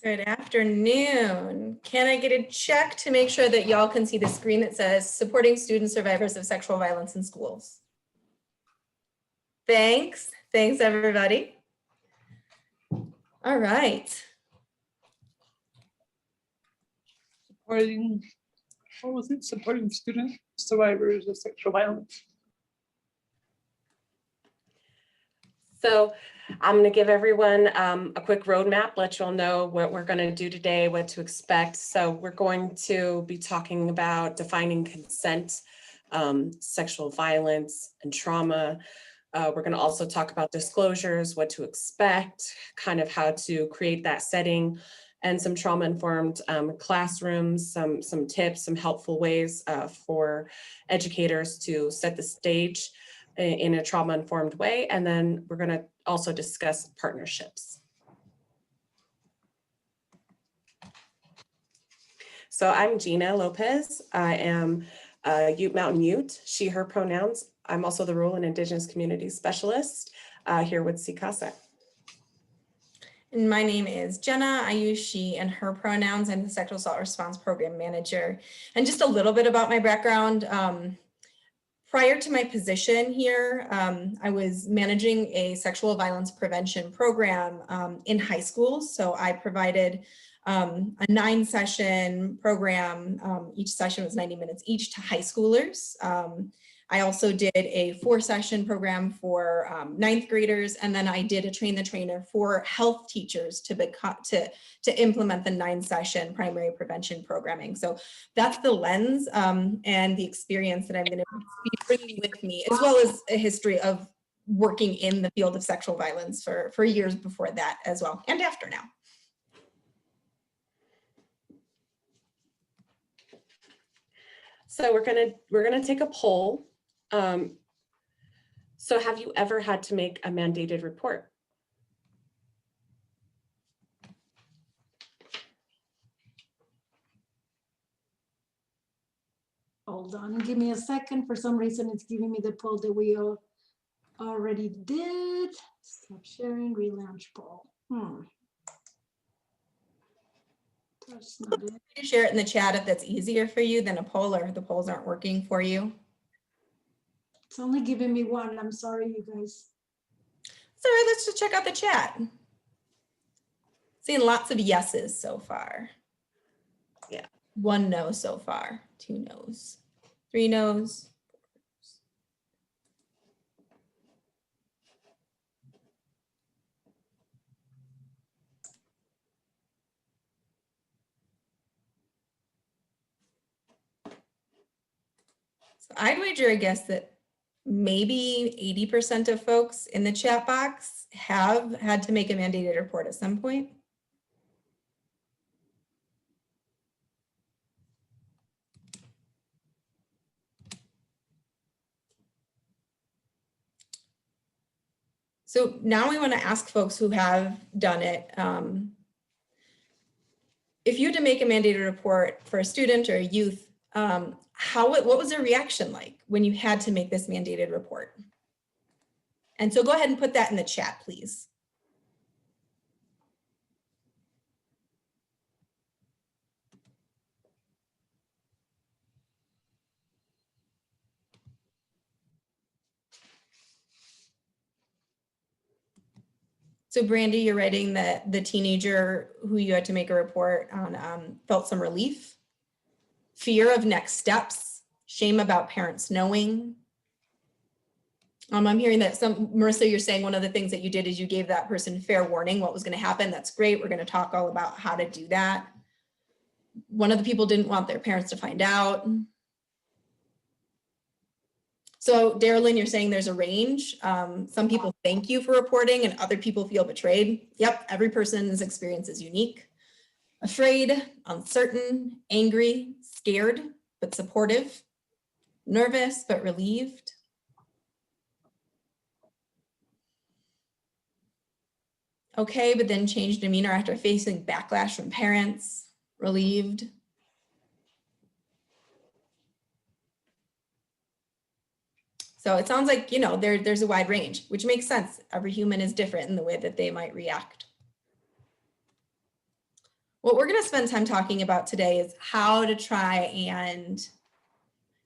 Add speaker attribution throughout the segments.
Speaker 1: Good afternoon. Can I get a check to make sure that y'all can see the screen that says supporting student survivors of sexual violence in schools? Thanks. Thanks, everybody. All right.
Speaker 2: Supporting, what was it? Supporting student survivors of sexual violence.
Speaker 3: So I'm going to give everyone a quick roadmap, let you all know what we're going to do today, what to expect. So we're going to be talking about defining consent, sexual violence, and trauma. We're going to also talk about disclosures, what to expect, kind of how to create that setting, and some trauma-informed classrooms, some tips, some helpful ways for educators to set the stage in a trauma-informed way. And then we're going to also discuss partnerships. So I'm Gina Lopez. I am a Ute Mountain Ute, she, her pronouns. I'm also the Rural and Indigenous Community Specialist here with CICASA.
Speaker 1: And my name is Jenna. I use she and her pronouns. I'm the Sexual Assault Response Program Manager. And just a little bit about my background. Prior to my position here, I was managing a sexual violence prevention program in high schools. So I provided a 9-session program. Each session was 90 minutes each to high schoolers. I also did a 4-session program for 9th graders, and then I did a train the trainer for health teachers to implement the 9-session primary prevention programming. So that's the lens and the experience that I'm going to be bringing with me, as well as a history of working in the field of sexual violence for years before that as well, and after now.
Speaker 3: So we're gonna take a poll. So have you ever had to make a mandated report?
Speaker 4: Hold on, give me a second. For some reason, it's giving me the poll that we already did. Stop sharing, relaunch poll. That's not it.
Speaker 1: Share it in the chat if that's easier for you than a poll, or if the polls aren't working for you.
Speaker 4: It's only giving me one. I'm sorry, you guys.
Speaker 1: So let's just check out the chat. Seeing lots of yeses so far.
Speaker 3: Yeah.
Speaker 1: 1 no so far, 2 no's, 3 no's. So I'd wager a guess that maybe 80% of folks in the chat box have had to make a mandated report at some point. So now we want to ask folks who have done it, if you had to make a mandated report for a student or a youth, what was their reaction like when you had to make this mandated report? And so go ahead and put that in the chat, please. So Brandy, you're writing that the teenager who you had to make a report on felt some relief, fear of next steps, shame about parents knowing. I'm hearing that Marissa, you're saying one of the things that you did is you gave that person fair warning what was going to happen. That's great. We're going to talk all about how to do that. One of the people didn't want their parents to find out. So Darylyn, you're saying there's a range. Some people thank you for reporting and other people feel betrayed. Yep, every person's experience is unique. Afraid, uncertain, angry, scared, but supportive, nervous, but relieved. Okay, but then changed demeanor after facing backlash from parents, relieved. So it sounds like, there's a wide range, which makes sense. Every human is different in the way that they might react. What we're going to spend time talking about today is how to try and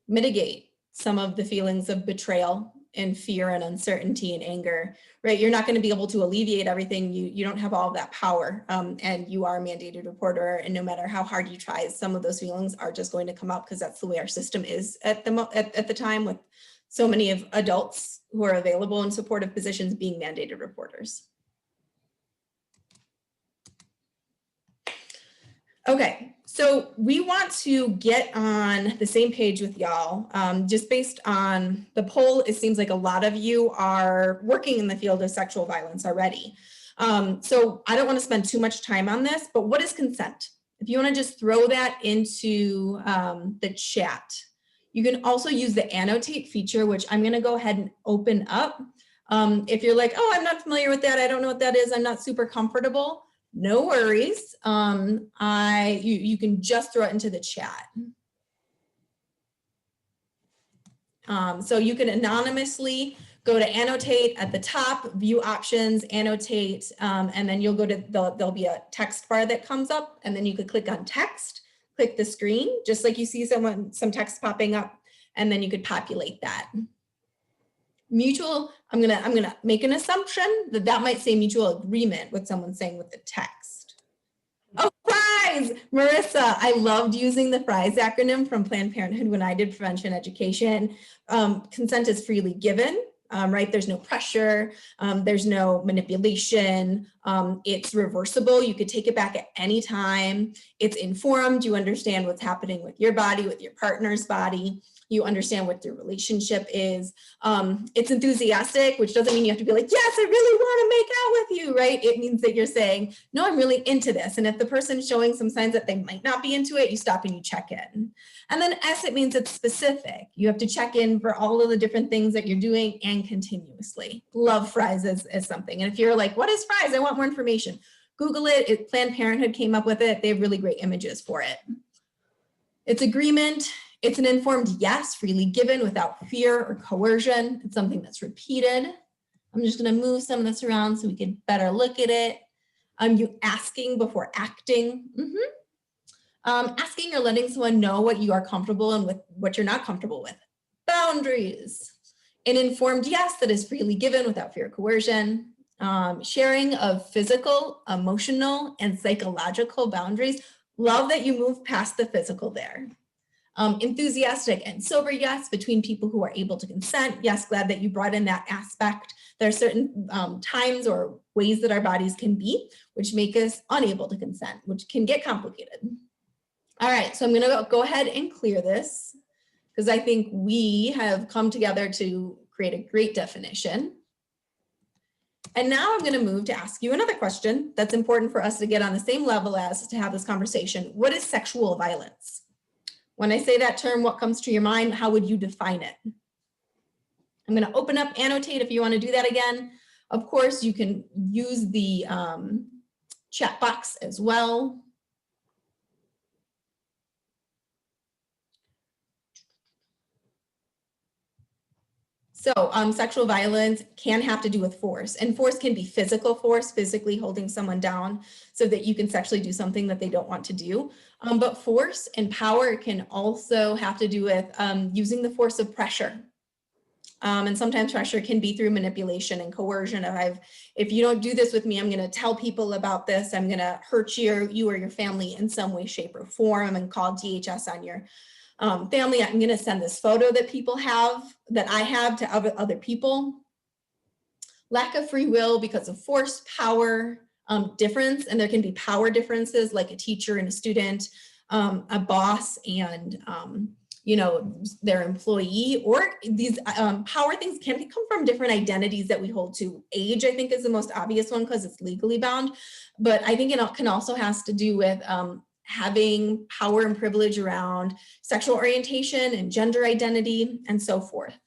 Speaker 1: mitigate some of the feelings of betrayal and fear and uncertainty and anger, right? You're not going to be able to alleviate everything. You don't have all of that power, and you are a mandated reporter. And no matter how hard you try, some of those feelings are just going to come up because that's the way our system is at the time, with so many of adults who are available in supportive positions being mandated reporters. Okay, so we want to get on the same page with y'all. Just based on the poll, it seems like a lot of you are working in the field of sexual violence already. So I don't want to spend too much time on this, but what is consent? If you want to just throw that into the chat. You can also use the annotate feature, which I'm going to go ahead and open up. If you're like, oh, I'm not familiar with that, I don't know what that is, I'm not super comfortable. No worries. You can just throw it into the chat. So you can anonymously go to annotate at the top, view options, annotate, and then you'll go to, there'll be a text bar that comes up, and then you could click on text, click the screen, just like you see some text popping up, and then you could populate that. Mutual, I'm gonna make an assumption that might say mutual agreement with someone saying with the text. Oh, FRIES! Marissa, I loved using the FRIES acronym from Planned Parenthood when I did prevention education. Consent is freely given, right? There's no pressure, there's no manipulation, it's reversible. You could take it back at any time. It's informed, you understand what's happening with your body, with your partner's body. You understand what their relationship is. It's enthusiastic, which doesn't mean you have to be like, yes, I really want to make out with you, right? It means that you're saying, no, I'm really into this. And if the person's showing some signs that they might not be into it, you stop and you check in. And then S, it means it's specific. You have to check in for all of the different things that you're doing and continuously. Love FRIES as something. And if you're like, what is FRIES? I want more information. Google it. Planned Parenthood came up with it. They have really great images for it. It's agreement. It's an informed yes, freely given without fear or coercion. It's something that's repeated. I'm just going to move some of this around so we can better look at it. You asking before acting. Asking or letting someone know what you are comfortable and with what you're not comfortable with. Boundaries. An informed yes that is freely given without fear or coercion. Sharing of physical, emotional, and psychological boundaries. Love that you move past the physical there. Enthusiastic and sober yes between people who are able to consent. Yes, glad that you brought in that aspect. There are certain times or ways that our bodies can be, which make us unable to consent, which can get complicated. All right, so I'm gonna go ahead and clear this because I think we have come together to create a great definition. And now I'm gonna move to ask you another question that's important for us to get on the same level as to have this conversation. What is sexual violence? When I say that term, what comes to your mind? How would you define it? I'm going to open up Annotate if you want to do that again. Of course, you can use the chat box as well. So sexual violence can have to do with force, and force can be physical force, physically holding someone down so that you can sexually do something that they don't want to do. But force and power can also have to do with using the force of pressure. And sometimes pressure can be through manipulation and coercion. If you don't do this with me, I'm going to tell people about this. I'm going to hurt you or your family in some way, shape, or form, and call DHS on your family. I'm going to send this photo that I have to other people. Lack of free will because of force, power, difference, and there can be power differences like a teacher and a student, a boss and their employee, or these power things can come from different identities that we hold to. Age, I think, is the most obvious one because it's legally bound, but I think it can also has to do with having power and privilege around sexual orientation and gender identity and so forth.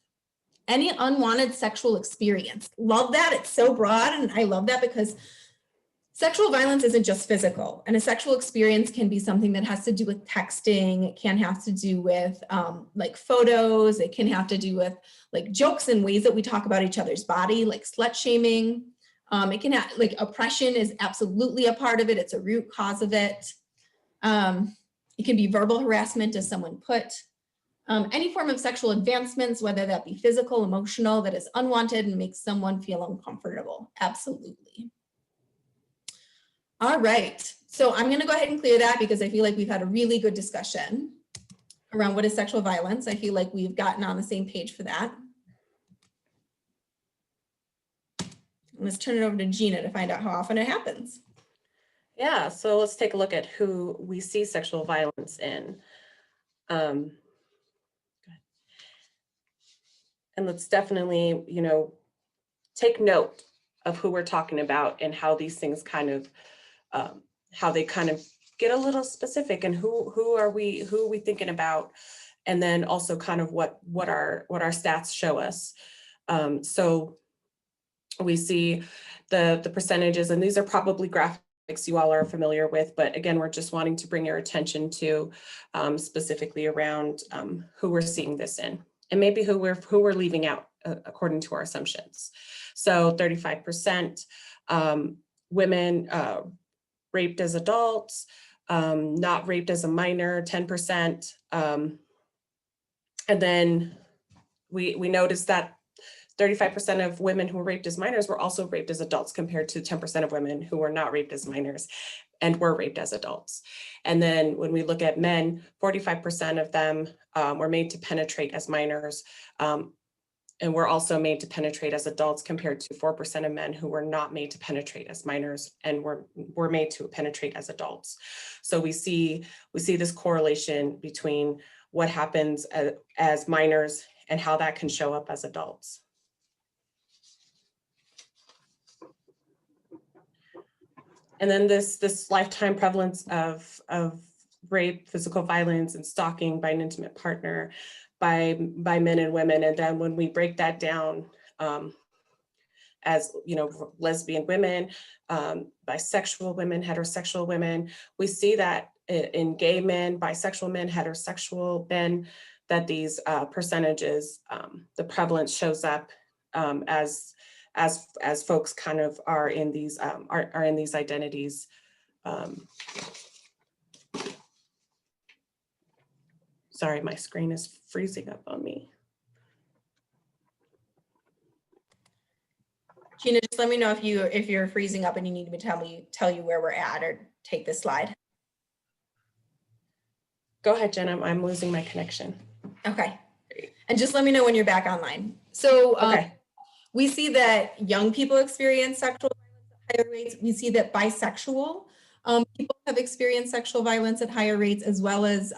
Speaker 1: Any unwanted sexual experience. Love that. It's so broad, and I love that because sexual violence isn't just physical, and a sexual experience can be something that has to do with texting. It can have to do with like photos. It can have to do with like jokes and ways that we talk about each other's body, like slut shaming. It can have, like, oppression is absolutely a part of it. It's a root cause of it. It can be verbal harassment, as someone put. Any form of sexual advancements, whether that be physical, emotional, that is unwanted and makes someone feel uncomfortable. Absolutely. All right, so I'm gonna go ahead and clear that because I feel like we've had a really good discussion around what is sexual violence. I feel like we've gotten on the same page for that. Let's turn it over to Gina to find out how often it happens.
Speaker 3: Yeah, so let's take a look at who we see sexual violence in. And let's definitely, take note of who we're talking about and how these things kind of, how they kind of get a little specific, and who are we thinking about, and then also kind of what our stats show us. So we see the percentages, and these are probably graphics you all are familiar with, but again, we're just wanting to bring your attention to specifically around who we're seeing this in, and maybe who we're leaving out according to our assumptions. So 35% women raped as adults, not raped as a minor, 10%. And then we noticed that 35% of women who were raped as minors were also raped as adults, compared to 10% of women who were not raped as minors and were raped as adults. And then when we look at men, 45% of them were made to penetrate as minors, and were also made to penetrate as adults, compared to 4% of men who were not made to penetrate as minors and were made to penetrate as adults. So we see this correlation between what happens as minors and how that can show up as adults. And then this lifetime prevalence of rape, physical violence, and stalking by an intimate partner by men and women. And then when we break that down as lesbian women, bisexual women, heterosexual women, we see that in gay men, bisexual men, heterosexual men, that these percentages, the prevalence shows up as folks kind of are in these identities. Sorry, my screen is freezing up on me.
Speaker 1: Gina, just let me know if you're freezing up and you need me to tell you where we're at, or take this slide.
Speaker 3: Go ahead, Jenna. I'm losing my connection.
Speaker 1: Okay. And just let me know when you're back online. So
Speaker 3: Okay.
Speaker 1: We see that young people experience sexual violence at higher rates. We see that bisexual people have experienced sexual violence at higher rates, as well as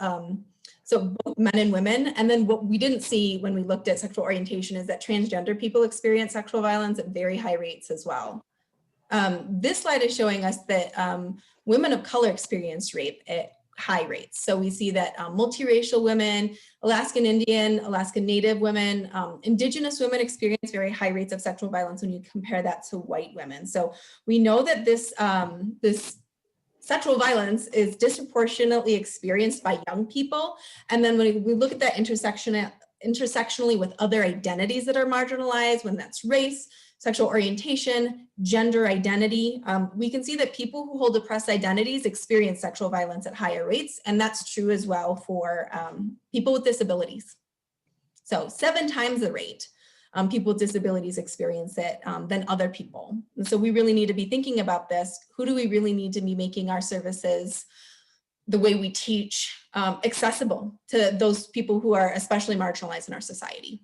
Speaker 1: so both men and women. And then what we didn't see when we looked at sexual orientation is that transgender people experience sexual violence at very high rates as well. This slide is showing us that women of color experience rape at high rates. So we see that multiracial women, Alaskan Indian, Alaskan Native women, Indigenous women experience very high rates of sexual violence when you compare that to white women. So we know that this sexual violence is disproportionately experienced by young people. And then when we look at that intersectionally with other identities that are marginalized, when that's race, sexual orientation, gender identity, we can see that people who hold oppressed identities experience sexual violence at higher rates. And that's true as well for people with disabilities. So 7 times the rate people with disabilities experience it than other people. And so we really need to be thinking about this. Who do we really need to be making our services, the way we teach, accessible to those people who are especially marginalized in our society?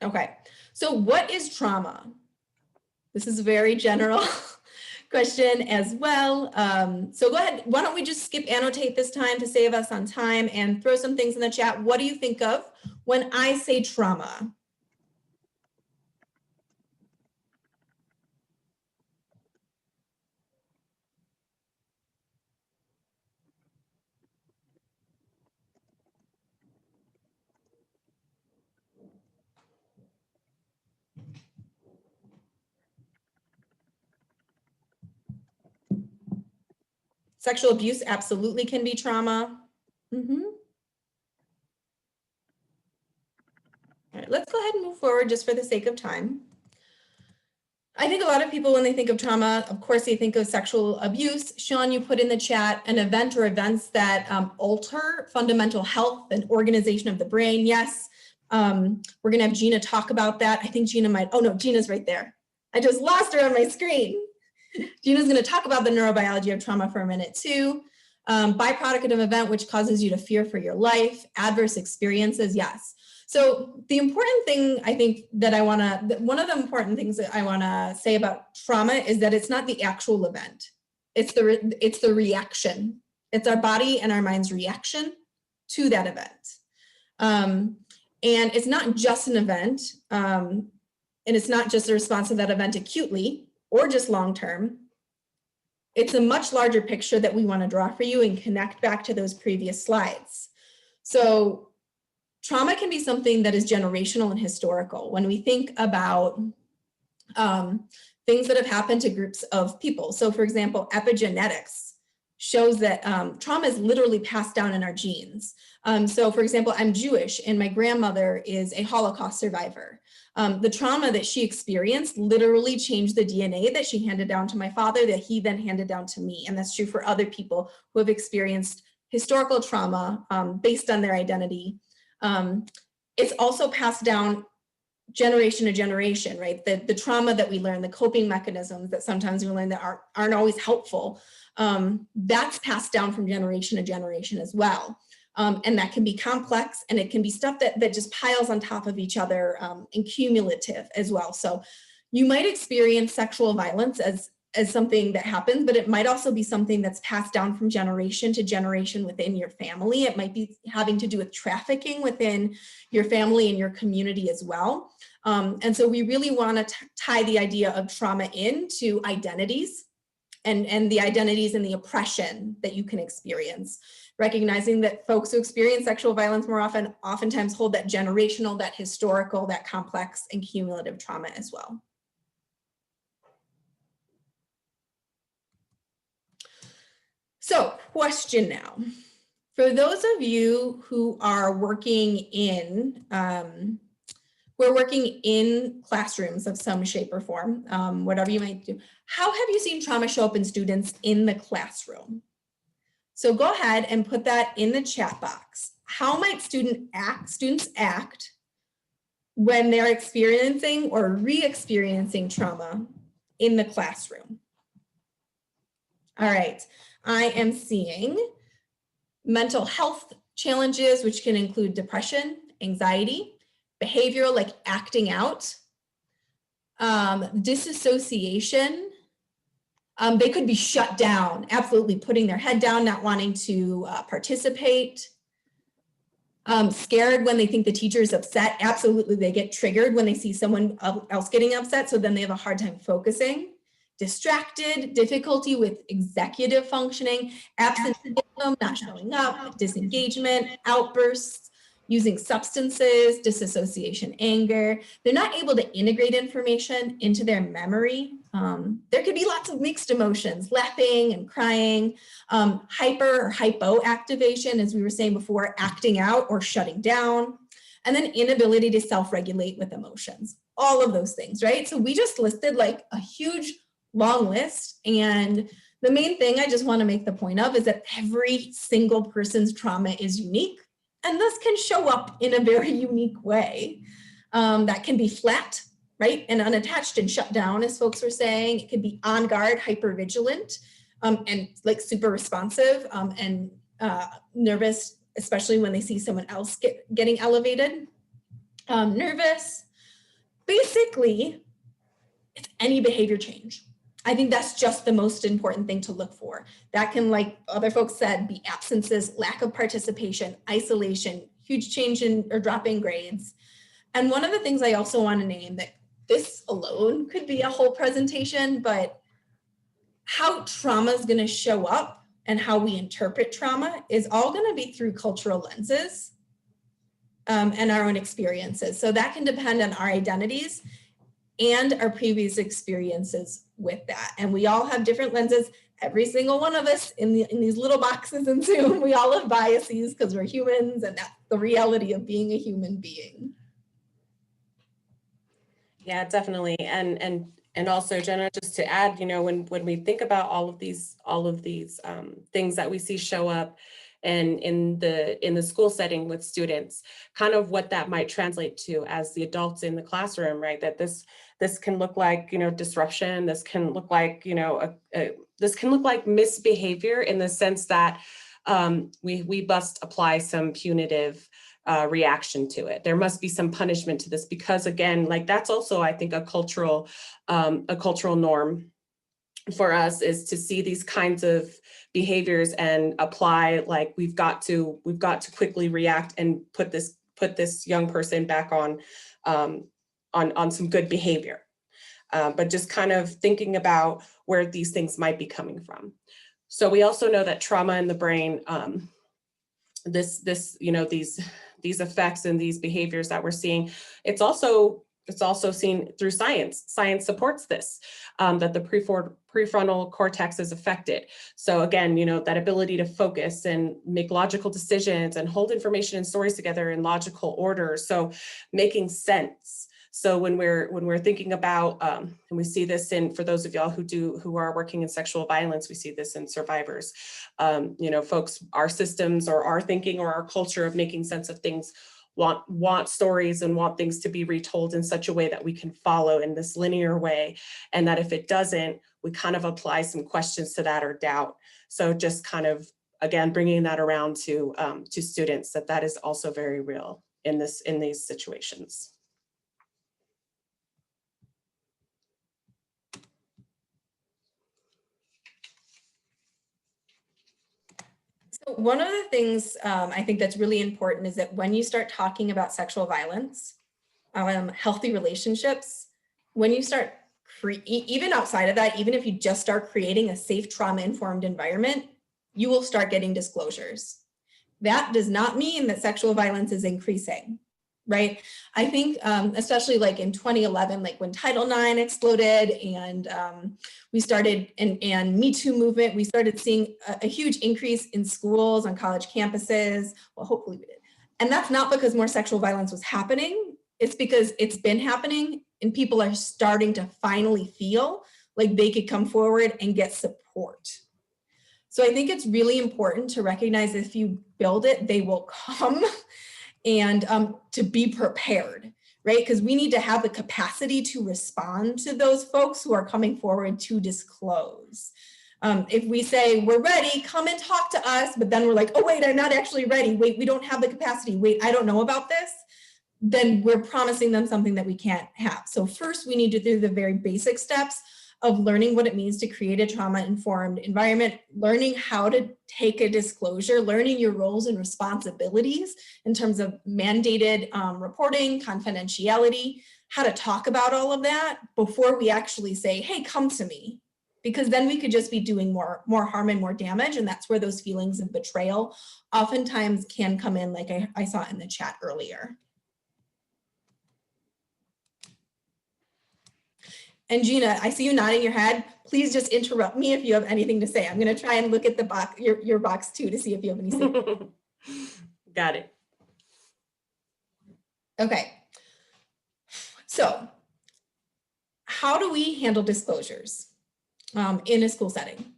Speaker 1: Okay, so what is trauma? This is a very general question as well. So go ahead, why don't we just skip annotate this time to save us on time, and throw some things in the chat. What do you think of when I say trauma? Sexual abuse absolutely can be trauma. All right, let's go ahead and move forward just for the sake of time. I think a lot of people, when they think of trauma, of course, they think of sexual abuse. Sean, you put in the chat an event or events that alter fundamental health and organization of the brain. Yes, we're going to have Gina talk about that. I think Gina might, oh no, Gina's right there. I just lost her on my screen. Gina's going to talk about the neurobiology of trauma for a minute too. Byproduct of an event which causes you to fear for your life, adverse experiences, yes. So the important thing I think that one of the important things that I want to say about trauma is that it's not the actual event. It's the reaction. It's our body and our mind's reaction to that event. And it's not just an event. And it's not just a response to that event acutely or just long-term. It's a much larger picture that we want to draw for you and connect back to those previous slides. So trauma can be something that is generational and historical. When we think about things that have happened to groups of people. So for example, epigenetics shows that trauma is literally passed down in our genes. So for example, I'm Jewish and my grandmother is a Holocaust survivor. The trauma that she experienced literally changed the DNA that she handed down to my father that he then handed down to me. And that's true for other people who have experienced historical trauma based on their identity. It's also passed down generation to generation, right? The trauma that we learn, the coping mechanisms that sometimes we learn that aren't always helpful, that's passed down from generation to generation as well. And that can be complex and it can be stuff that just piles on top of each other and cumulative as well. So you might experience sexual violence as something that happens, but it might also be something that's passed down from generation to generation within your family. It might be having to do with trafficking within your family and your community as well. And so we really want to tie the idea of trauma into identities and the identities and the oppression that you can experience, recognizing that folks who experience sexual violence more often, oftentimes hold that generational, that historical, that complex and cumulative trauma as well. So, question now. For those of you who are working in, we're working in classrooms of some shape or form, whatever you might do. How have you seen trauma show up in students in the classroom? So go ahead and put that in the chat box. How might students act when they're experiencing or re-experiencing trauma in the classroom? All right. I am seeing mental health challenges, which can include depression, anxiety, behavioral like acting out, disassociation. They could be shut down, absolutely putting their head down, not wanting to participate. Scared when they think the teacher is upset. Absolutely, they get triggered when they see someone else getting upset, so then they have a hard time focusing. Distracted, difficulty with executive functioning, absenteeism, not showing up, disengagement, outbursts, using substances, disassociation, anger. They're not able to integrate information into their memory. There could be lots of mixed emotions, laughing and crying, hyper or hypoactivation, as we were saying before, acting out or shutting down, and then inability to self-regulate with emotions. All of those things, right? So we just listed like a huge long list. And the main thing I just want to make the point of is that every single person's trauma is unique and thus can show up in a very unique way. That can be flat, right? And unattached and shut down, as folks were saying. It could be on guard, hypervigilant, and like super responsive and nervous, especially when they see someone else getting elevated. Nervous. Basically, it's any behavior change. I think that's just the most important thing to look for. That can, like other folks said, be absences, lack of participation, isolation, huge change in or drop in grades. And one of the things I also want to name that this alone could be a whole presentation, but how trauma is going to show up and how we interpret trauma is all going to be through cultural lenses and our own experiences. So that can depend on our identities and our previous experiences with that. And we all have different lenses. Every single one of us in these little boxes in Zoom, we all have biases because we're humans, and that's the reality of being a human being.
Speaker 3: Yeah, definitely. And And also, Jenna, just to add, when we think about all of these things that we see show up and in the school setting with students, kind of what that might translate to as the adults in the classroom, right? That this can look like, disruption. This can look like, this can look like misbehavior in the sense that we must apply some punitive reaction to it. There must be some punishment to this because, again, like that's also, I think, a cultural norm for us, is to see these kinds of behaviors and apply, like we've got to quickly react and put this young person back on some good behavior. But just kind of thinking about where these things might be coming from. So we also know that trauma in the brain, these effects and these behaviors that we're seeing, it's also seen through science. Science supports this, that the prefrontal cortex is affected. So again, that ability to focus and make logical decisions and hold information and stories together in logical order. So making sense. So when we're thinking about, and we see this for those of y'all who are working in sexual violence, we see this in survivors, folks, our systems or our thinking or our culture of making sense of things want stories and want things to be retold in such a way that we can follow in this linear way. And that if it doesn't, we kind of apply some questions to that or doubt. So just kind of, again, bringing that around to students, that is also very real in these situations.
Speaker 1: So one of the things I think that's really important is that when you start talking about sexual violence, healthy relationships, when you start even outside of that, even if you just start creating a safe trauma-informed environment, you will start getting disclosures. That does not mean that sexual violence is increasing, right? I think especially like in 2011, like when Title IX exploded and we started, and Me Too movement, we started seeing a huge increase in schools, on college campuses. Well, hopefully we did. And that's not because more sexual violence was happening. It's because it's been happening and people are starting to finally feel like they could come forward and get support. So I think it's really important to recognize if you build it, they will come, and to be prepared, right? Because we need to have the capacity to respond to those folks who are coming forward to disclose. If we say, we're ready, come and talk to us, but then we're like, oh, wait, I'm not actually ready. Wait, we don't have the capacity. Wait, I don't know about this. Then we're promising them something that we can't have. So first we need to do the very basic steps of learning what it means to create a trauma-informed environment, learning how to take a disclosure, learning your roles and responsibilities in terms of mandated reporting, confidentiality, how to talk about all of that before we actually say, hey, come to me. Because then we could just be doing more harm and more damage. And that's where those feelings of betrayal oftentimes can come in, like I saw in the chat earlier. And Gina, I see you nodding your head. Please just interrupt me if you have anything to say. I'm going to try and look at the box, your box too, to see if you have anything.
Speaker 3: Got it.
Speaker 1: Okay. So how do we handle disclosures in a school setting?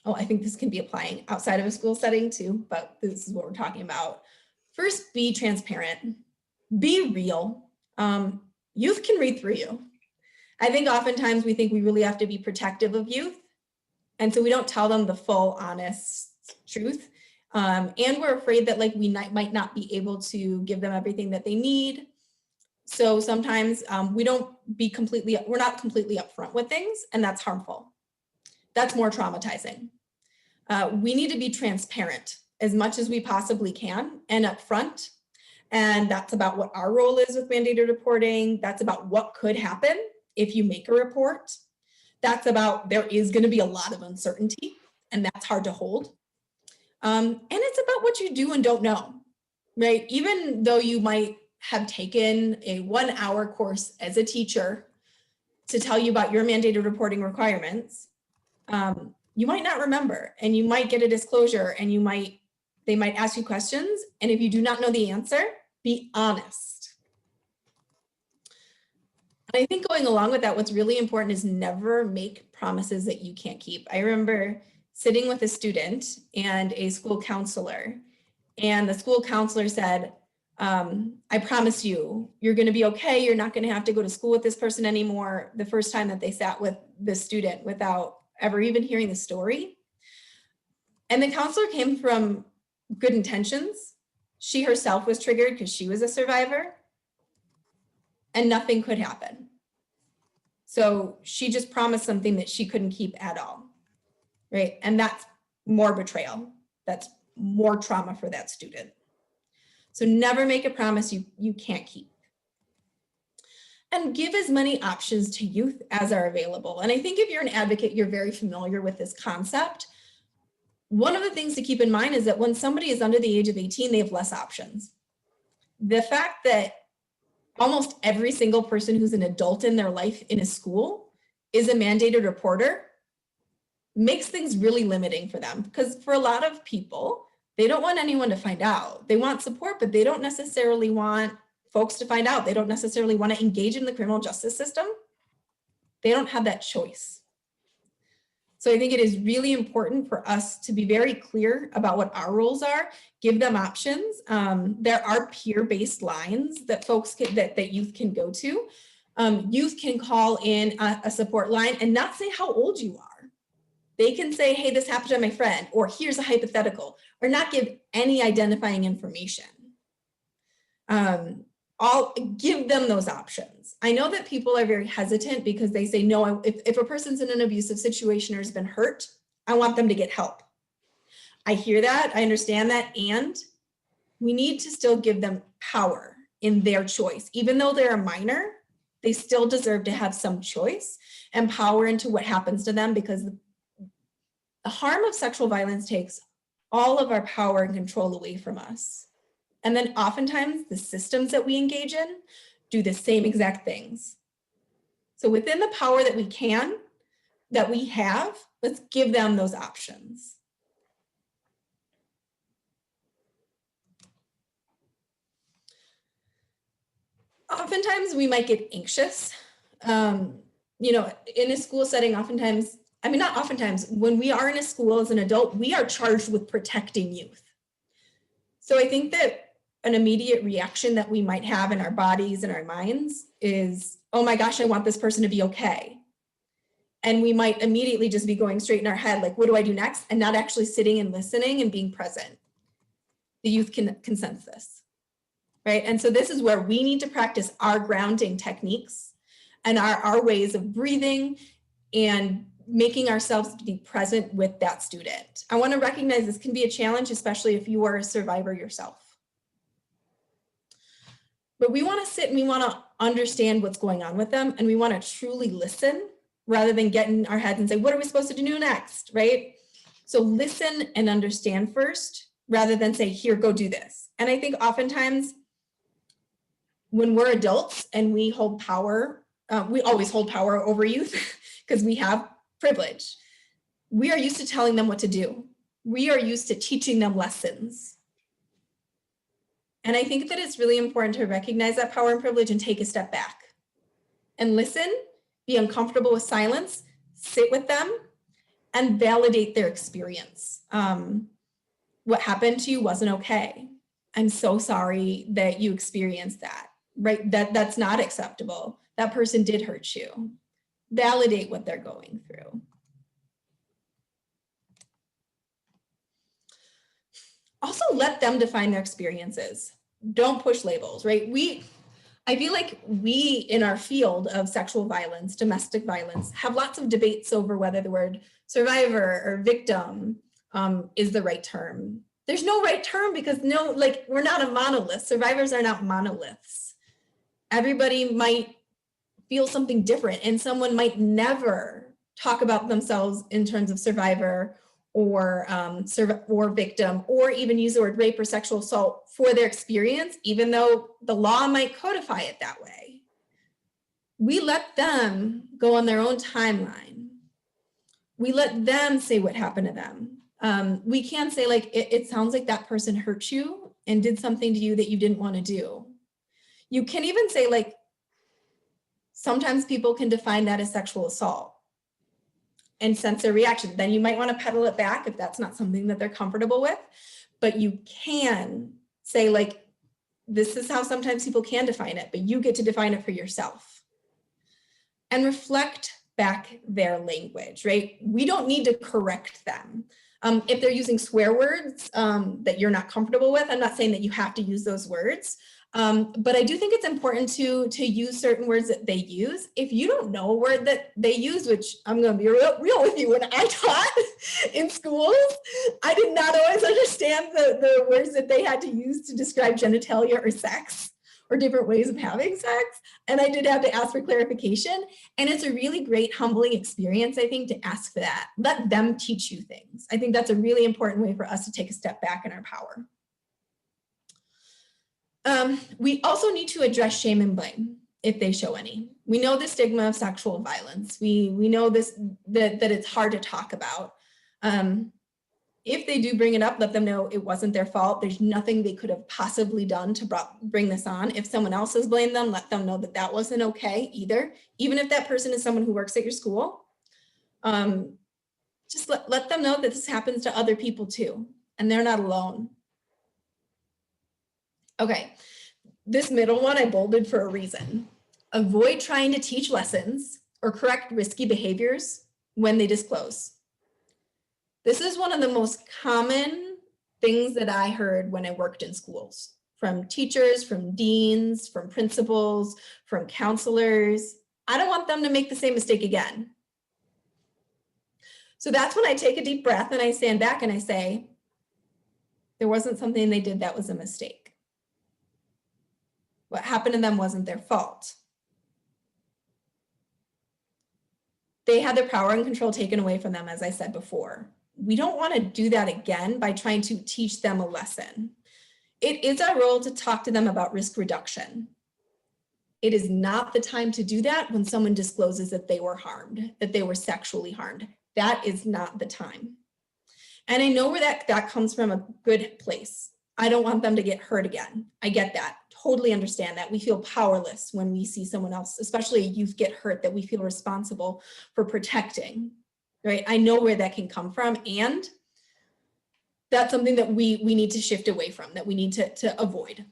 Speaker 1: Oh, I think this can be applying outside of a school setting too, but this is what we're talking about. First, be transparent, be real. Youth can read through you. I think oftentimes we think we really have to be protective of youth. And so we don't tell them the full honest truth. And we're afraid that like we might not be able to give them everything that they need. So sometimes we're not completely upfront with things, and that's harmful. That's more traumatizing. We need to be transparent as much as we possibly can and upfront. And that's about what our role is with mandated reporting. That's about what could happen if you make a report. That's about, there is going to be a lot of uncertainty, and that's hard to hold. And it's about what you do and don't know, right? Even though you might have taken a 1-hour course as a teacher to tell you about your mandated reporting requirements, you might not remember, and you might get a disclosure, and they might ask you questions. And if you do not know the answer, be honest. I think going along with that, what's really important is never make promises that you can't keep. I remember sitting with a student and a school counselor, and the school counselor said, I promise you, you're going to be okay. You're not going to have to go to school with this person anymore. The first time that they sat with the student without ever even hearing the story. And the counselor came from good intentions. She herself was triggered because she was a survivor, and nothing could happen. So she just promised something that she couldn't keep at all, right? And that's more betrayal. That's more trauma for that student. So never make a promise you can't keep. And give as many options to youth as are available. And I think if you're an advocate, you're very familiar with this concept. One of the things to keep in mind is that when somebody is under the age of 18, they have less options. The fact that almost every single person who's an adult in their life in a school is a mandated reporter makes things really limiting for them. Because for a lot of people, they don't want anyone to find out. They want support, but they don't necessarily want folks to find out. They don't necessarily want to engage in the criminal justice system. They don't have that choice. So I think it is really important for us to be very clear about what our roles are, give them options. There are peer-based lines that folks can, that youth can go to. Youth can call in a support line and not say how old you are. They can say, hey, this happened to my friend, or here's a hypothetical, or not give any identifying information. I'll give them those options. I know that people are very hesitant because they say, no, if a person's in an abusive situation or has been hurt, I want them to get help. I hear that, I understand that, and we need to still give them power in their choice. Even though they're a minor, they still deserve to have some choice and power into what happens to them, because the harm of sexual violence takes all of our power and control away from us. And then oftentimes the systems that we engage in do the same exact things. So within the power that we can, that we have, let's give them those options. Oftentimes we might get anxious. You know, in a school setting, oftentimes, I mean, not oftentimes, when we are in a school as an adult, we are charged with protecting youth. So I think that an immediate reaction that we might have in our bodies and our minds is, oh my gosh, I want this person to be okay. And we might immediately just be going straight in our head, like, what do I do next? And not actually sitting and listening and being present. The youth can sense this, right? And so this is where we need to practice our grounding techniques and our ways of breathing and making ourselves be present with that student. I want to recognize this can be a challenge, especially if you are a survivor yourself. But we want to sit and we want to understand what's going on with them, and we want to truly listen rather than get in our heads and say, what are we supposed to do next, right? So listen and understand first rather than say, here, go do this. And I think oftentimes when we're adults and we hold power, we always hold power over youth because we have privilege. We are used to telling them what to do. We are used to teaching them lessons. And I think that it's really important to recognize that power and privilege and take a step back and listen, be uncomfortable with silence, sit with them, and validate their experience. What happened to you wasn't okay. I'm so sorry that you experienced that, right? That's not acceptable. That person did hurt you. Validate what they're going through. Also, let them define their experiences. Don't push labels, right? I feel like we in our field of sexual violence, domestic violence, have lots of debates over whether the word survivor or victim is the right term. There's no right term because we're not a monolith. Survivors are not monoliths. Everybody might feel something different, and someone might never talk about themselves in terms of survivor or victim, or even use the word rape or sexual assault for their experience, even though the law might codify it that way. We let them go on their own timeline. We let them say what happened to them. We can say, like, it sounds like that person hurt you and did something to you that you didn't want to do. You can even say, like, sometimes people can define that as sexual assault and sense their reaction. Then you might want to pedal it back if that's not something that they're comfortable with. But you can say, like, this is how sometimes people can define it, but you get to define it for yourself. And reflect back their language, right? We don't need to correct them. If they're using swear words that you're not comfortable with, I'm not saying that you have to use those words, but I do think it's important to use certain words that they use. If you don't know a word that they use, which I'm going to be real with you, when I taught in schools, I did not always understand the words that they had to use to describe genitalia or sex or different ways of having sex. And I did have to ask for clarification. And it's a really great humbling experience, I think, to ask for that. Let them teach you things. I think that's a really important way for us to take a step back in our power. We also need to address shame and blame if they show any. We know the stigma of sexual violence. We know this, that it's hard to talk about. If they do bring it up, let them know it wasn't their fault. There's nothing they could have possibly done to bring this on. If someone else has blamed them, let them know that that wasn't okay either. Even if that person is someone who works at your school, just let them know that this happens to other people too, and they're not alone. Okay, this middle one I bolded for a reason. Avoid trying to teach lessons or correct risky behaviors when they disclose. This is one of the most common things that I heard when I worked in schools, from teachers, from deans, from principals, from counselors. I don't want them to make the same mistake again. So that's when I take a deep breath and I stand back and I say, there wasn't something they did that was a mistake. What happened to them wasn't their fault. They had their power and control taken away from them, as I said before. We don't want to do that again by trying to teach them a lesson. It is our role to talk to them about risk reduction. It is not the time to do that when someone discloses that they were harmed, that they were sexually harmed. That is not the time. And I know where that comes from, a good place. I don't want them to get hurt again. I get that. Totally understand that. We feel powerless when we see someone else, especially a youth, get hurt, that we feel responsible for protecting. Right? I know where that can come from, and that's something that we need to shift away from, that we need to avoid.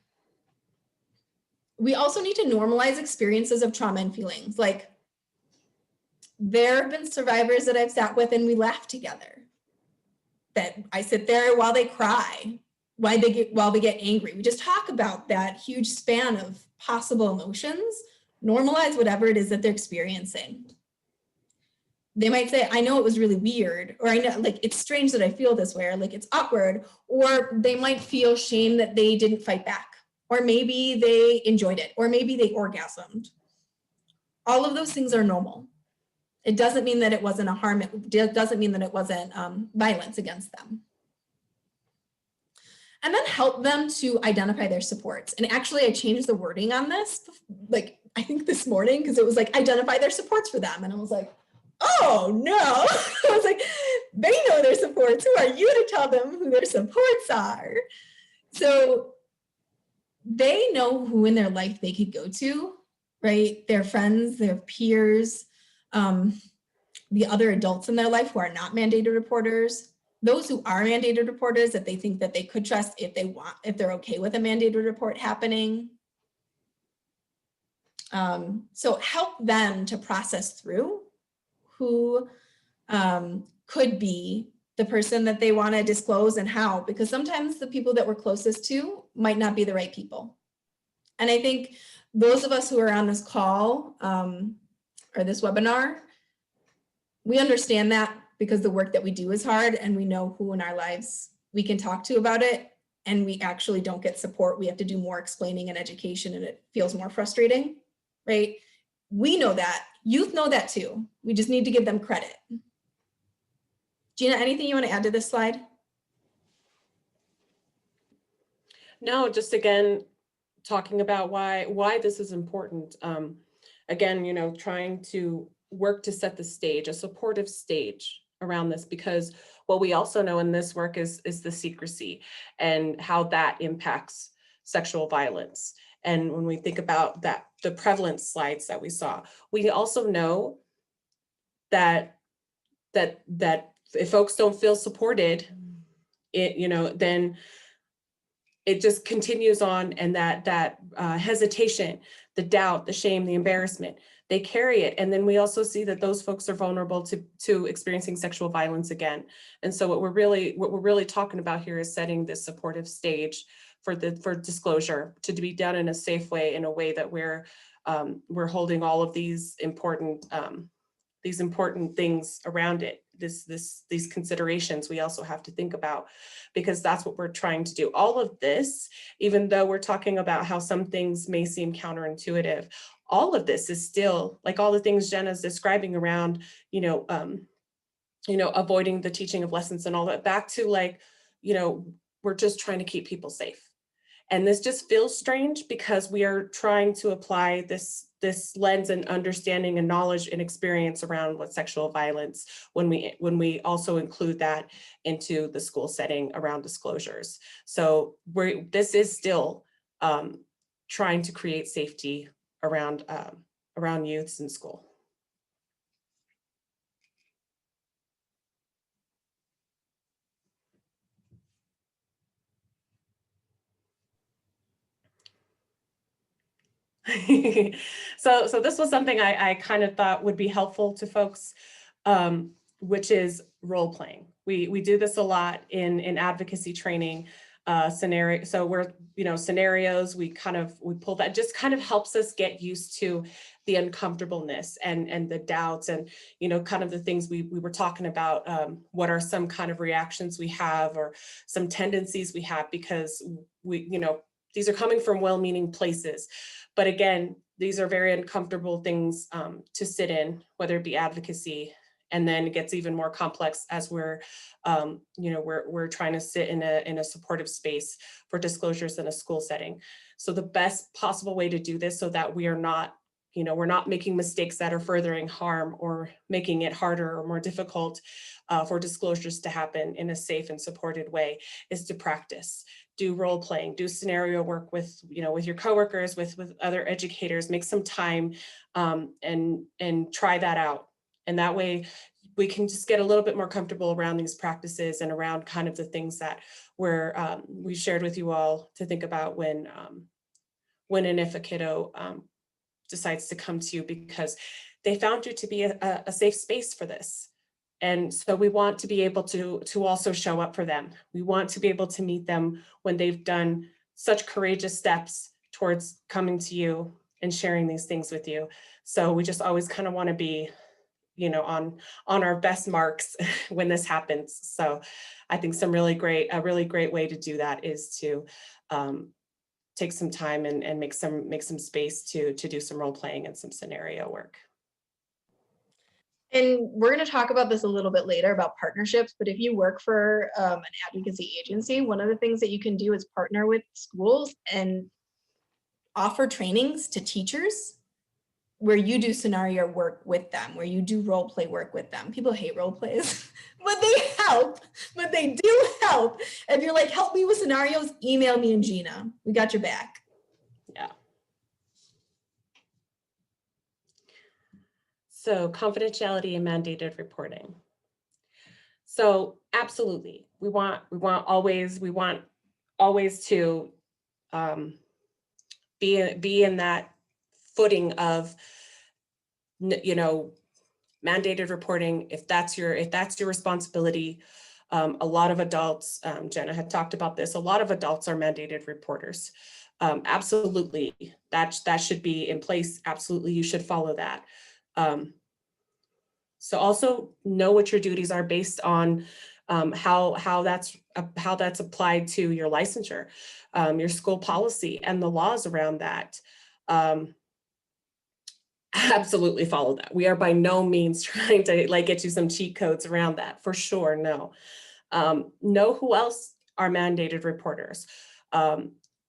Speaker 1: We also need to normalize experiences of trauma and feelings. Like, there have been survivors that I've sat with and we laugh together, that I sit there while they cry, while they get angry. We just talk about that huge span of possible emotions, normalize whatever it is that they're experiencing. They might say, I know it was really weird, or I know, like, it's strange that I feel this way, or like, it's awkward, or they might feel shame that they didn't fight back, or maybe they enjoyed it, or maybe they orgasmed. All of those things are normal. It doesn't mean that it wasn't a harm. It doesn't mean that it wasn't violence against them. And then help them to identify their supports. And actually, I changed the wording on this, like, I think this morning, because it was like, identify their supports for them. And I was like, oh no, I was like, they know their supports. Who are you to tell them who their supports are? So they know who in their life they could go to, right? Their friends, their peers, the other adults in their life who are not mandated reporters, those who are mandated reporters that they think that they could trust if they're okay with a mandated report happening. So help them to process through who could be the person that they want to disclose and how, because sometimes the people that we're closest to might not be the right people. And I think those of us who are on this call or this webinar, we understand that because the work that we do is hard, and we know who in our lives we can talk to about it, and we actually don't get support. We have to do more explaining and education, and it feels more frustrating, right? We know that. Youth know that too. We just need to give them credit. Gina, anything you want to add to this slide?
Speaker 3: No, just again, talking about why this is important. Again, you know, trying to work to set the stage, a supportive stage around this, because what we also know in this work is the secrecy and how that impacts sexual violence. And when we think about that prevalence slides that we saw. We also know that if folks don't feel supported, then it just continues on, and that hesitation, the doubt, the shame, the embarrassment, they carry it. And then we also see that those folks are vulnerable to experiencing sexual violence again. And so what we're really talking about here is setting this supportive stage for disclosure to be done in a safe way, in a way that we're holding all of these important things around it, these considerations we also have to think about, because that's what we're trying to do. All of this, even though we're talking about how some things may seem counterintuitive, all of this is still, like all the things Jenna's describing around, avoiding the teaching of lessons and all that, back to we're just trying to keep people safe. And this just feels strange because we are trying to apply this lens and understanding and knowledge and experience around what sexual violence, when we also include that into the school setting around disclosures. So this is still trying to create safety around youths in school. So this was something I kind of thought would be helpful to folks, which is role playing. We do this a lot in advocacy training scenario. So we're, scenarios, we pull that, just kind of helps us get used to the uncomfortableness and the doubts and, kind of the things we were talking about. What are some kind of reactions we have, or some tendencies we have, because these are coming from well-meaning places. But again, these are very uncomfortable things to sit in, whether it be advocacy, and then it gets even more complex as we're trying to sit in a supportive space for disclosures in a school setting. So the best possible way to do this, so that we are not, we're not making mistakes that are furthering harm or making it harder or more difficult for disclosures to happen in a safe and supported way, is to practice. Do role playing, do scenario work with your coworkers, with other educators, make some time and try that out. And that way we can just get a little bit more comfortable around these practices and around kind of the things that we shared with you all to think about when and if a kiddo decides to come to you because they found you to be a safe space for this. And so we want to be able to also show up for them. We want to be able to meet them when they've done such courageous steps towards coming to you and sharing these things with you. So we just always kind of want to be, on our best marks when this happens. So I think a really great way to do that is to take some time and make some space to do some role playing and some scenario work.
Speaker 1: And we're going to talk about this a little bit later about partnerships, but if you work for an advocacy agency, one of the things that you can do is partner with schools and offer trainings to teachers where you do scenario work with them, where you do role play work with them. People hate role plays, but they help, but they do help. If you're like, help me with scenarios, email me and Gina. We got your back.
Speaker 3: Yeah. So confidentiality and mandated reporting. So absolutely, we want always to be in that footing of, mandated reporting. If that's your responsibility. A lot of adults, Jenna had talked about this, a lot of adults are mandated reporters. Absolutely, that should be in place. Absolutely, you should follow that. So also know what your duties are based on how that's applied to your licensure, your school policy and the laws around that. Absolutely follow that. We are by no means trying to get you some cheat codes around that, for sure. No. Know who else are mandated reporters.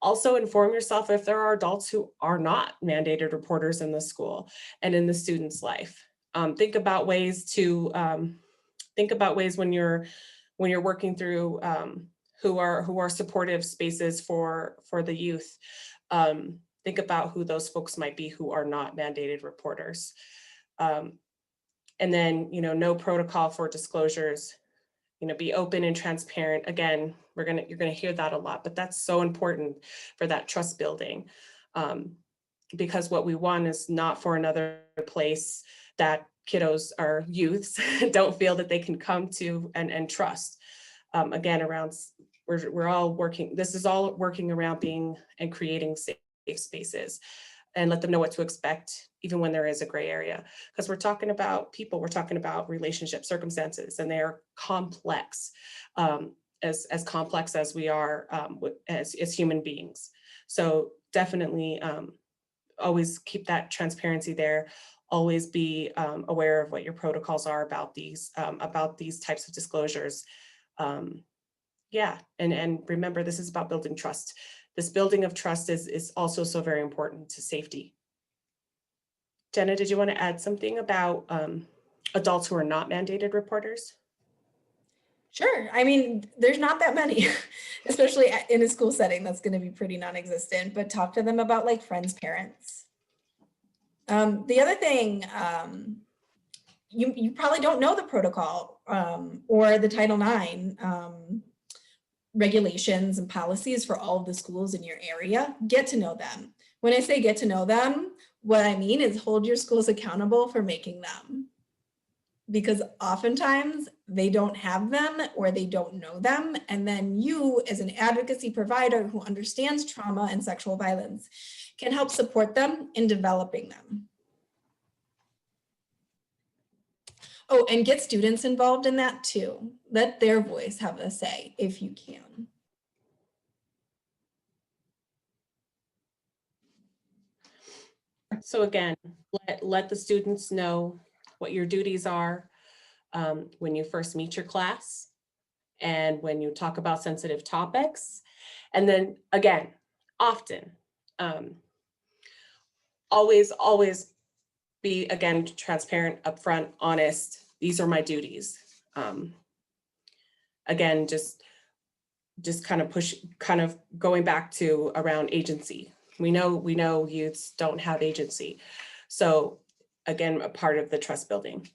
Speaker 3: Also inform yourself if there are adults who are not mandated reporters in the school and in the student's life. Think about ways when you're working through who are supportive spaces for the youth. think about who those folks might be who are not mandated reporters. And then, no protocol for disclosures, be open and transparent. Again, you're gonna hear that a lot, but that's so important for that trust building. Because what we want is not for another place that kiddos or youths don't feel that they can come to and trust. Again, we're all working, this is all working around being and creating safe spaces and let them know what to expect, even when there is a gray area. Because we're talking about people, we're talking about relationship circumstances, and they're complex, as complex as we are as human beings. So definitely always keep that transparency there. Always be aware of what your protocols are about these types of disclosures. Yeah, and remember, this is about building trust. This building of trust is also so very important to safety. Jenna, did you want to add something about adults who are not mandated reporters?
Speaker 1: Sure. I mean, there's not that many, especially in a school setting. That's going to be pretty non-existent, but talk to them about like friends' parents. The other thing, you probably don't know the protocol or the Title IX regulations and policies for all of the schools in your area. Get to know them. When I say get to know them, what I mean is hold your schools accountable for making them. Because oftentimes they don't have them or they don't know them. And then you, as an advocacy provider who understands trauma and sexual violence, can help support them in developing them. Oh, and get students involved in that too. Let their voice have a say if you can.
Speaker 3: So again, let the students know what your duties are when you first meet your class and when you talk about sensitive topics. And then again, often, always be, again, transparent, upfront, honest. These are my duties. Again, just kind of going back to around agency. We know youths don't have agency. So again, a part of the trust building.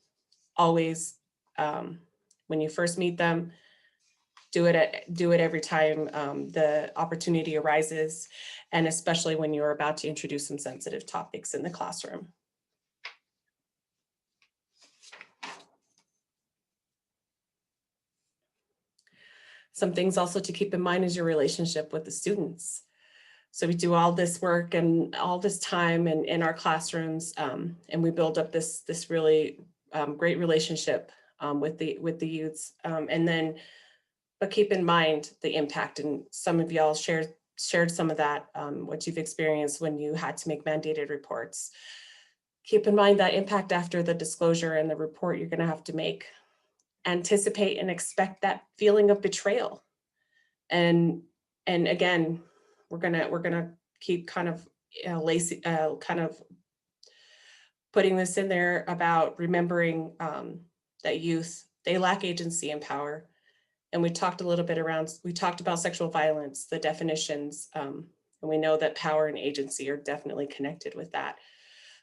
Speaker 3: Always, when you first meet them, do it every time the opportunity arises, and especially when you're about to introduce some sensitive topics in the classroom. Some things also to keep in mind is your relationship with the students. So we do all this work and all this time in our classrooms, and we build up this really great relationship with the youths, but keep in mind the impact. And some of y'all shared some of that, what you've experienced when you had to make mandated reports. Keep in mind that impact after the disclosure and the report you're going to have to make. Anticipate and expect that feeling of betrayal. And again, we're gonna keep kind of kind of putting this in there about remembering that youth, they lack agency and power. And we talked about sexual violence, the definitions, and we know that power and agency are definitely connected with that.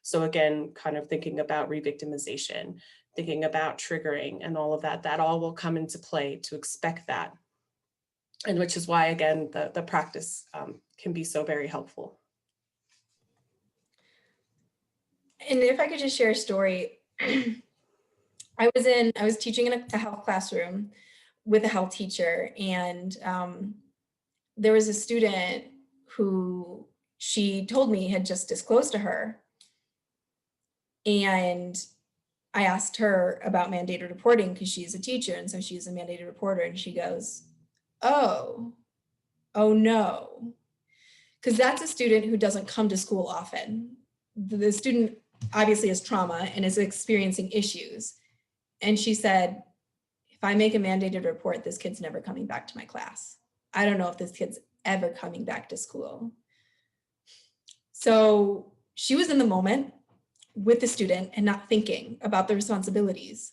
Speaker 3: So again, kind of thinking about re-victimization, thinking about triggering and all of that all will come into play to expect that. And which is why, again, the practice can be so very helpful.
Speaker 1: And if I could just share a story, I was teaching in a health classroom with a health teacher, and there was a student who she told me had just disclosed to her. And I asked her about mandated reporting because she's a teacher, and so she's a mandated reporter, and she goes, oh no, because that's a student who doesn't come to school often. The student obviously has trauma and is experiencing issues. And she said, if I make a mandated report, this kid's never coming back to my class. I don't know if this kid's ever coming back to school. So she was in the moment with the student and not thinking about the responsibilities.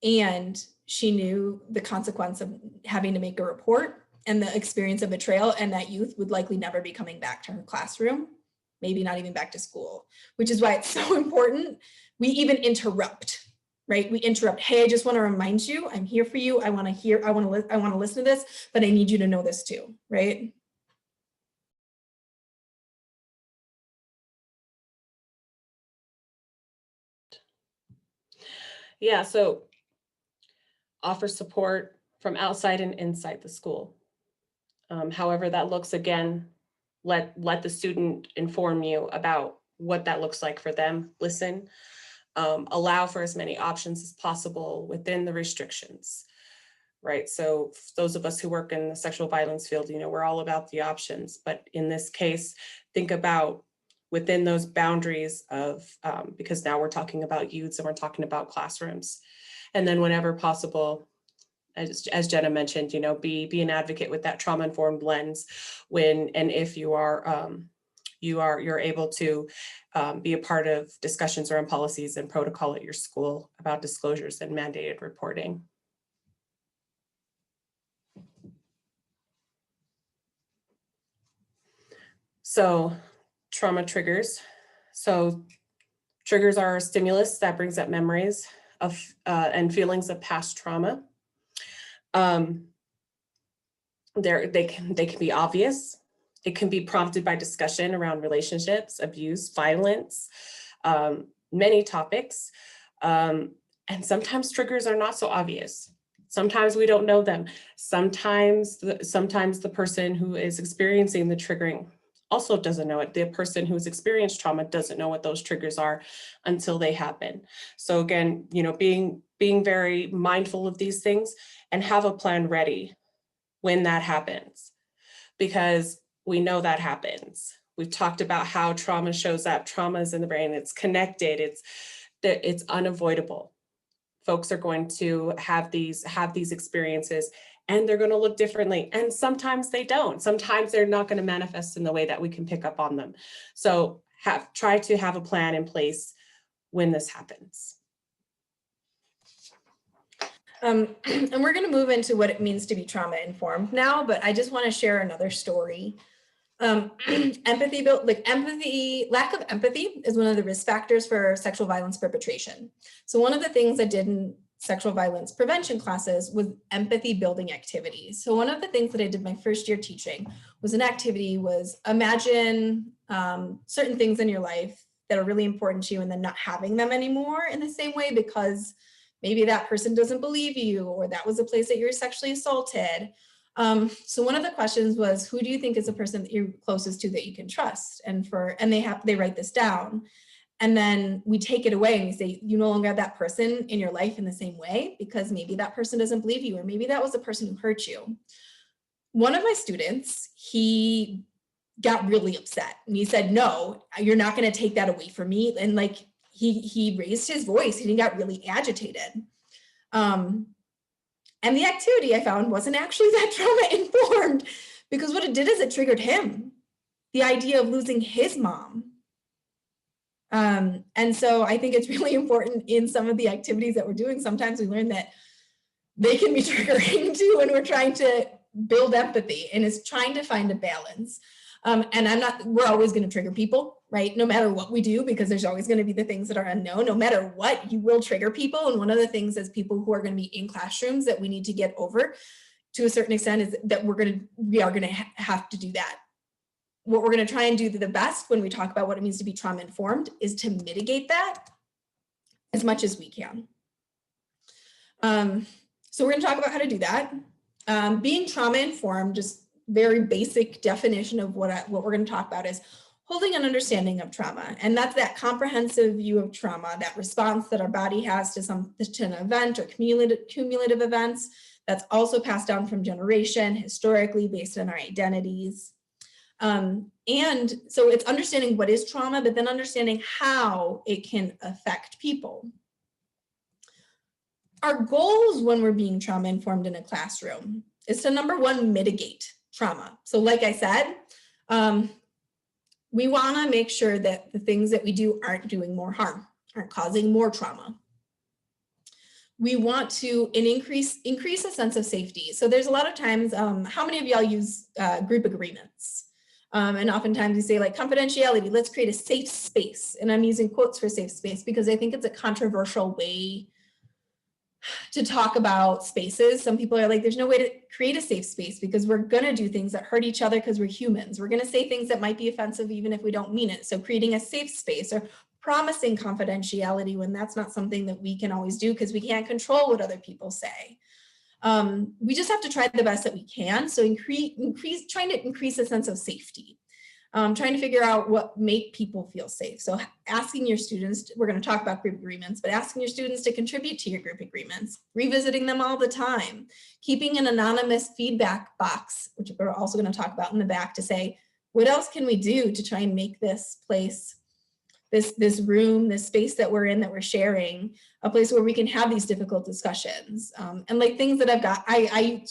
Speaker 1: And she knew the consequence of having to make a report and the experience of betrayal, and that youth would likely never be coming back to her classroom, maybe not even back to school, which is why it's so important. We even interrupt, right? We interrupt. Hey, I just want to remind you, I'm here for you. I want to listen to this, but I need you to know this too, right?
Speaker 3: Yeah, so offer support from outside and inside the school. However that looks, again, let the student inform you about what that looks like for them. Listen, allow for as many options as possible within the restrictions, right? So those of us who work in the sexual violence field, you know, we're all about the options, but in this case, think about within those boundaries of, because now we're talking about youths and we're talking about classrooms. And then whenever possible, as Jenna mentioned, you know, be an advocate with that trauma-informed lens when and if you are you're able to be a part of discussions around policies and protocol at your school about disclosures and mandated reporting. So trauma triggers. So triggers are a stimulus that brings up memories of and feelings of past trauma. They can be obvious. It can be prompted by discussion around relationships, abuse, violence, many topics. And sometimes triggers are not so obvious. Sometimes we don't know them. Sometimes the person who is experiencing the triggering also doesn't know it. The person who's experienced trauma doesn't know what those triggers are until they happen. So again, you know, being very mindful of these things and have a plan ready when that happens, because we know that happens. We've talked about how trauma shows up. Trauma is in the brain, it's connected, it's unavoidable. Folks are going to have these experiences and they're going to look differently. And sometimes they don't. Sometimes they're not going to manifest in the way that we can pick up on them. So try to have a plan in place when this happens.
Speaker 1: And we're going to move into what it means to be trauma informed now, but I just want to share another story. Empathy, lack of empathy is one of the risk factors for sexual violence perpetration. So one of the things I did in sexual violence prevention classes was empathy building activities. So one of the things that I did my first year teaching was an activity was imagine certain things in your life that are really important to you and then not having them anymore in the same way because maybe that person doesn't believe you or that was a place that you were sexually assaulted. So one of the questions was, who do you think is the person that you're closest to that you can trust? And they write this down. And then we take it away and we say, you no longer have that person in your life in the same way because maybe that person doesn't believe you, or maybe that was the person who hurt you. One of my students, he got really upset and he said, no, you're not going to take that away from me. And like, he raised his voice and he got really agitated. And the activity I found wasn't actually that trauma informed because what it did is it triggered him, the idea of losing his mom. And so I think it's really important in some of the activities that we're doing. Sometimes we learn that they can be triggering too when we're trying to build empathy, and it's trying to find a balance. And we're always going to trigger people, right? No matter what we do, because there's always going to be the things that are unknown. No matter what, you will trigger people. And one of the things as people who are going to be in classrooms that we need to get over to a certain extent is that we are going to have to do that. What we're going to try and do the best when we talk about what it means to be trauma informed is to mitigate that as much as we can. So we're going to talk about how to do that. Being trauma informed, just very basic definition of what we're going to talk about is holding an understanding of trauma. And that's that comprehensive view of trauma, that response that our body has to an event or cumulative events that's also passed down from generation, historically based on our identities. And so it's understanding what is trauma, but then understanding how it can affect people. Our goals when we're being trauma informed in a classroom is to, number one, mitigate trauma. So like I said, we want to make sure that the things that we do aren't doing more harm, aren't causing more trauma. we want to increase a sense of safety. So there's a lot of times, how many of y'all use group agreements? And oftentimes we say like confidentiality, let's create a safe space. And I'm using quotes for safe space because I think it's a controversial way to talk about spaces. Some people are like, there's no way to create a safe space because we're going to do things that hurt each other because we're humans. We're going to say things that might be offensive even if we don't mean it. So creating a safe space or promising confidentiality when that's not something that we can always do because we can't control what other people say. We just have to try the best that we can. So trying to increase a sense of safety. Trying to figure out what make people feel safe. So asking your students, we're going to talk about group agreements, but asking your students to contribute to your group agreements, revisiting them all the time, keeping an anonymous feedback box, which we're also going to talk about in the back to say, what else can we do to try and make this place, this room, this space that we're in, that we're sharing, a place where we can have these difficult discussions. And like things that I've got, I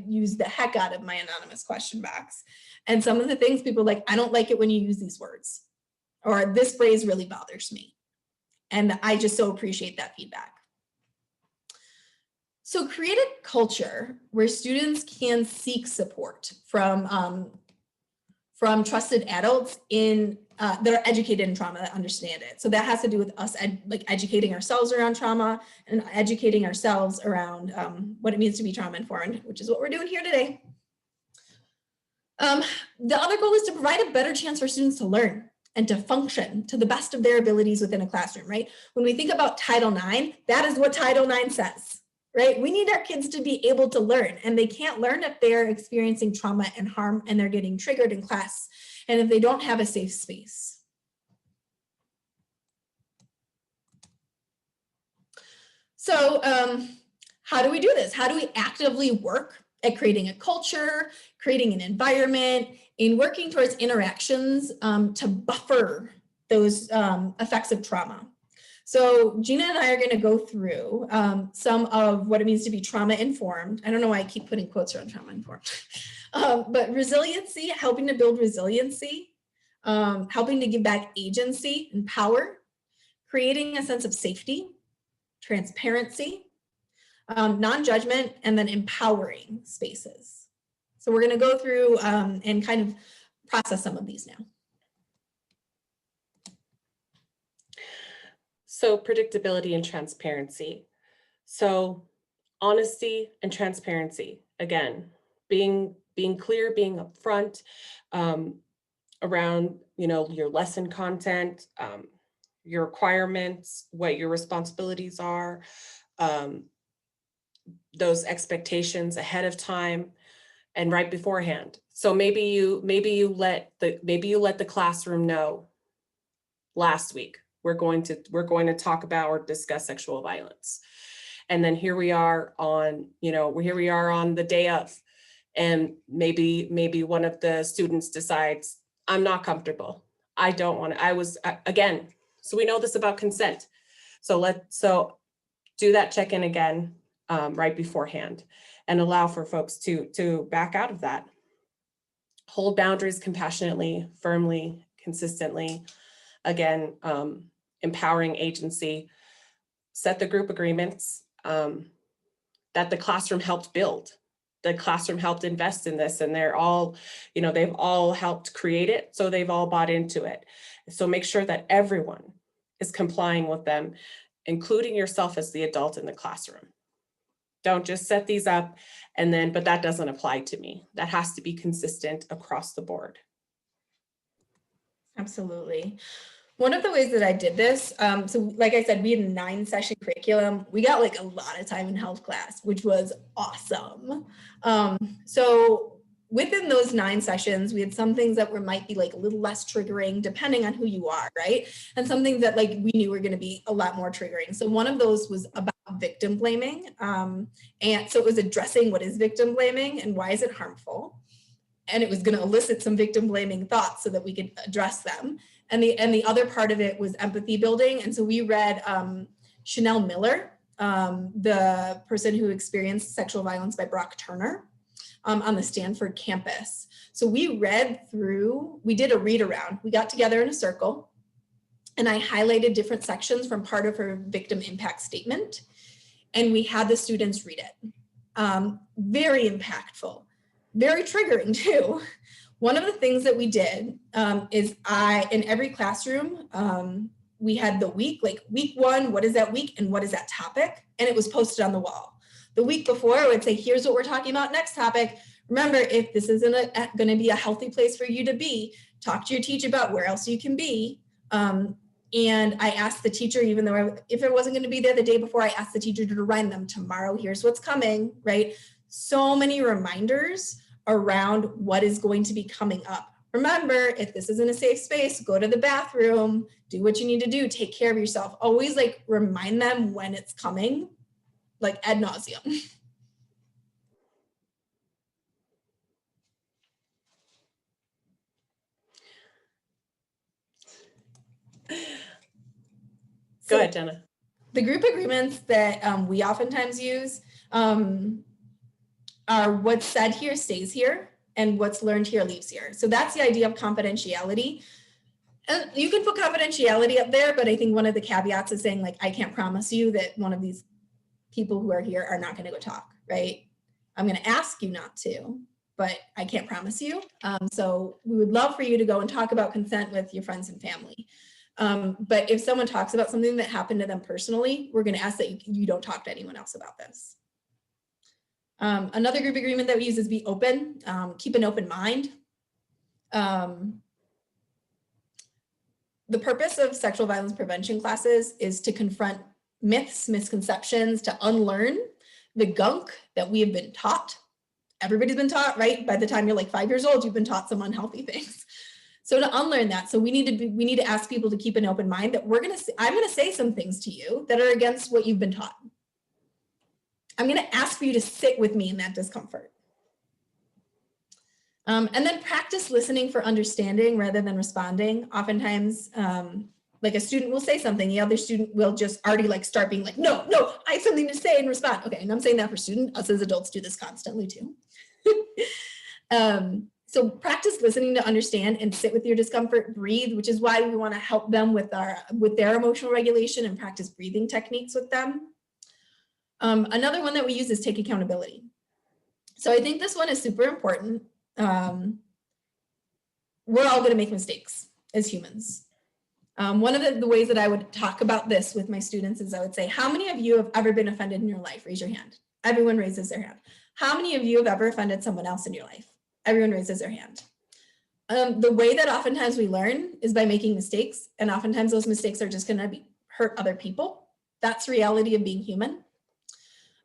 Speaker 1: use the heck out of my anonymous question box. And some of the things people are like, I don't like it when you use these words, or this phrase really bothers me. And I just so appreciate that feedback. So create a culture where students can seek support from trusted adults that are educated in trauma, that understand it. So that has to do with us educating ourselves around trauma and educating ourselves around what it means to be trauma informed, which is what we're doing here today. The other goal is to provide a better chance for students to learn and to function to the best of their abilities within a classroom, right? When we think about Title IX, that is what Title IX says, right? We need our kids to be able to learn, and they can't learn if they're experiencing trauma and harm and they're getting triggered in class, and if they don't have a safe space. So how do we do this? How do we actively work at creating a culture, creating an environment, in working towards interactions to buffer those effects of trauma? So Gina and I are going to go through some of what it means to be trauma informed. I don't know why I keep putting quotes around trauma informed, but resiliency, helping to build resiliency, helping to give back agency and power, creating a sense of safety, transparency, non-judgment, and then empowering spaces. So we're going to go through and kind of process some of these now.
Speaker 3: So predictability and transparency. So honesty and transparency. Again, being clear, being upfront around, your lesson content, your requirements, what your responsibilities are, those expectations ahead of time and right beforehand. So maybe you let the classroom know last week we're going to talk about or discuss sexual violence. And then here we are on the day of, and maybe one of the students decides, I'm not comfortable. I don't want to, again, so we know this about consent. So do that check-in again right beforehand and allow for folks to back out of that. Hold boundaries compassionately, firmly, consistently. Again, empowering agency. Set the group agreements that the classroom helped build. The classroom helped invest in this, and they're all, they've all helped create it, so they've all bought into it. So make sure that everyone is complying with them, including yourself as the adult in the classroom. Don't just set these up but that doesn't apply to me. That has to be consistent across the board.
Speaker 1: Absolutely. One of the ways that I did this, so like I said, we had a 9-session curriculum. We got like a lot of time in health class, which was awesome. So within those 9 sessions, we had some things that might be like a little less triggering depending on who you are, right? And some things that like we knew were going to be a lot more triggering. So one of those was about victim blaming. And so it was addressing what is victim blaming and why is it harmful? And it was going to elicit some victim blaming thoughts so that we could address them. And the other part of it was empathy building. And so we read Chanel Miller, the person who experienced sexual violence by Brock Turner on the Stanford campus. So we did a read around. We got together in a circle and I highlighted different sections from part of her victim impact statement. and we had the students read it. Very impactful, very triggering too. One of the things that we did is in every classroom, we had the week, like week 1, what is that week and what is that topic? And it was posted on the wall. The week before, I would say, here's what we're talking about next topic. Remember, if this isn't going to be a healthy place for you to be, talk to your teacher about where else you can be. And I asked the teacher, even though if it wasn't going to be there the day before, I asked the teacher to remind them tomorrow, here's what's coming, right? So many reminders around what is going to be coming up. Remember, if this isn't a safe space, go to the bathroom, do what you need to do, take care of yourself. Always like remind them when it's coming, like ad nauseum.
Speaker 3: Go ahead, Jenna.
Speaker 1: The group agreements that we oftentimes use are what's said here stays here and what's learned here leaves here. So that's the idea of confidentiality. And you can put confidentiality up there, but I think one of the caveats is saying like, I can't promise you that one of these people who are here are not going to go talk, right? I'm going to ask you not to, but I can't promise you. So we would love for you to go and talk about consent with your friends and family. But if someone talks about something that happened to them personally, we're going to ask that you don't talk to anyone else about this. Another group agreement that we use is be open, keep an open mind. The purpose of sexual violence prevention classes is to confront myths, misconceptions, to unlearn the gunk that we have been taught. Everybody's been taught, right? By the time you're like 5 years old, you've been taught some unhealthy things. So to unlearn that, so we need to ask people to keep an open mind that I'm going to say some things to you that are against what you've been taught. I'm going to ask for you to sit with me in that discomfort. And then practice listening for understanding rather than responding. Oftentimes, like a student will say something, the other student will just already like start being like, no, I have something to say and respond. Okay, and I'm saying that for students, us as adults do this constantly too. So practice listening to understand and sit with your discomfort, breathe, which is why we want to help them with their emotional regulation and practice breathing techniques with them. Another one that we use is take accountability. So I think this one is super important. We're all going to make mistakes as humans. One of the ways that I would talk about this with my students is I would say, how many of you have ever been offended in your life? Raise your hand. Everyone raises their hand. How many of you have ever offended someone else in your life? Everyone raises their hand. The way that oftentimes we learn is by making mistakes, and oftentimes those mistakes are just going to hurt other people. That's the reality of being human.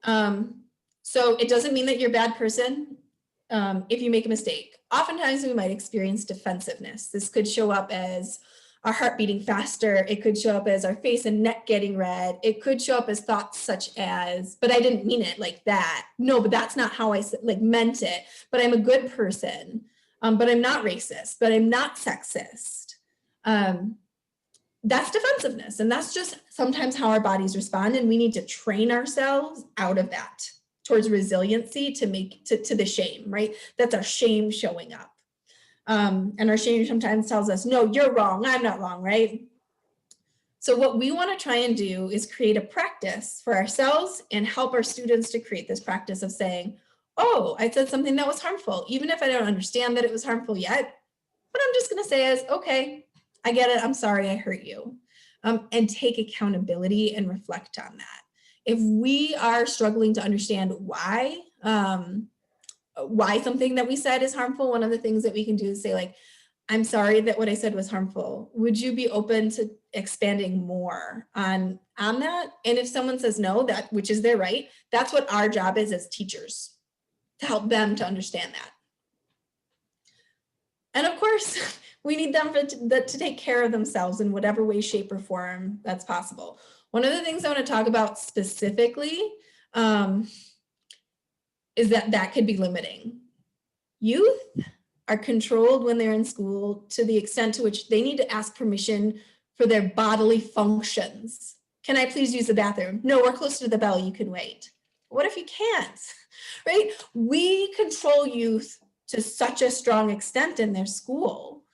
Speaker 1: So it doesn't mean that you're a bad person if you make a mistake. Oftentimes we might experience defensiveness. This could show up as our heart beating faster. It could show up as our face and neck getting red. It could show up as thoughts such as, but I didn't mean it like that. No, but that's not how I meant it. But I'm a good person. But I'm not racist. But I'm not sexist. That's defensiveness. And that's just sometimes how our bodies respond. And we need to train ourselves out of that towards resiliency to the shame, right? That's our shame showing up. And our shame sometimes tells us, no, you're wrong, I'm not wrong, right? So what we want to try and do is create a practice for ourselves and help our students to create this practice of saying, oh, I said something that was harmful, even if I don't understand that it was harmful yet, but I'm just going to say is, okay, I get it, I'm sorry I hurt you, and take accountability and reflect on that. If we are struggling to understand why something that we said is harmful, one of the things that we can do is say like, I'm sorry that what I said was harmful. Would you be open to expanding more on that? And if someone says no, which is their right, that's what our job is as teachers, to help them to understand that. And of course, we need them to take care of themselves in whatever way, shape, or form that's possible. One of the things I want to talk about specifically is that could be limiting. Youth are controlled when they're in school to the extent to which they need to ask permission for their bodily functions. Can I please use the bathroom? No, we're close to the bell, you can wait. What if you can't, right? We control youth to such a strong extent in their school.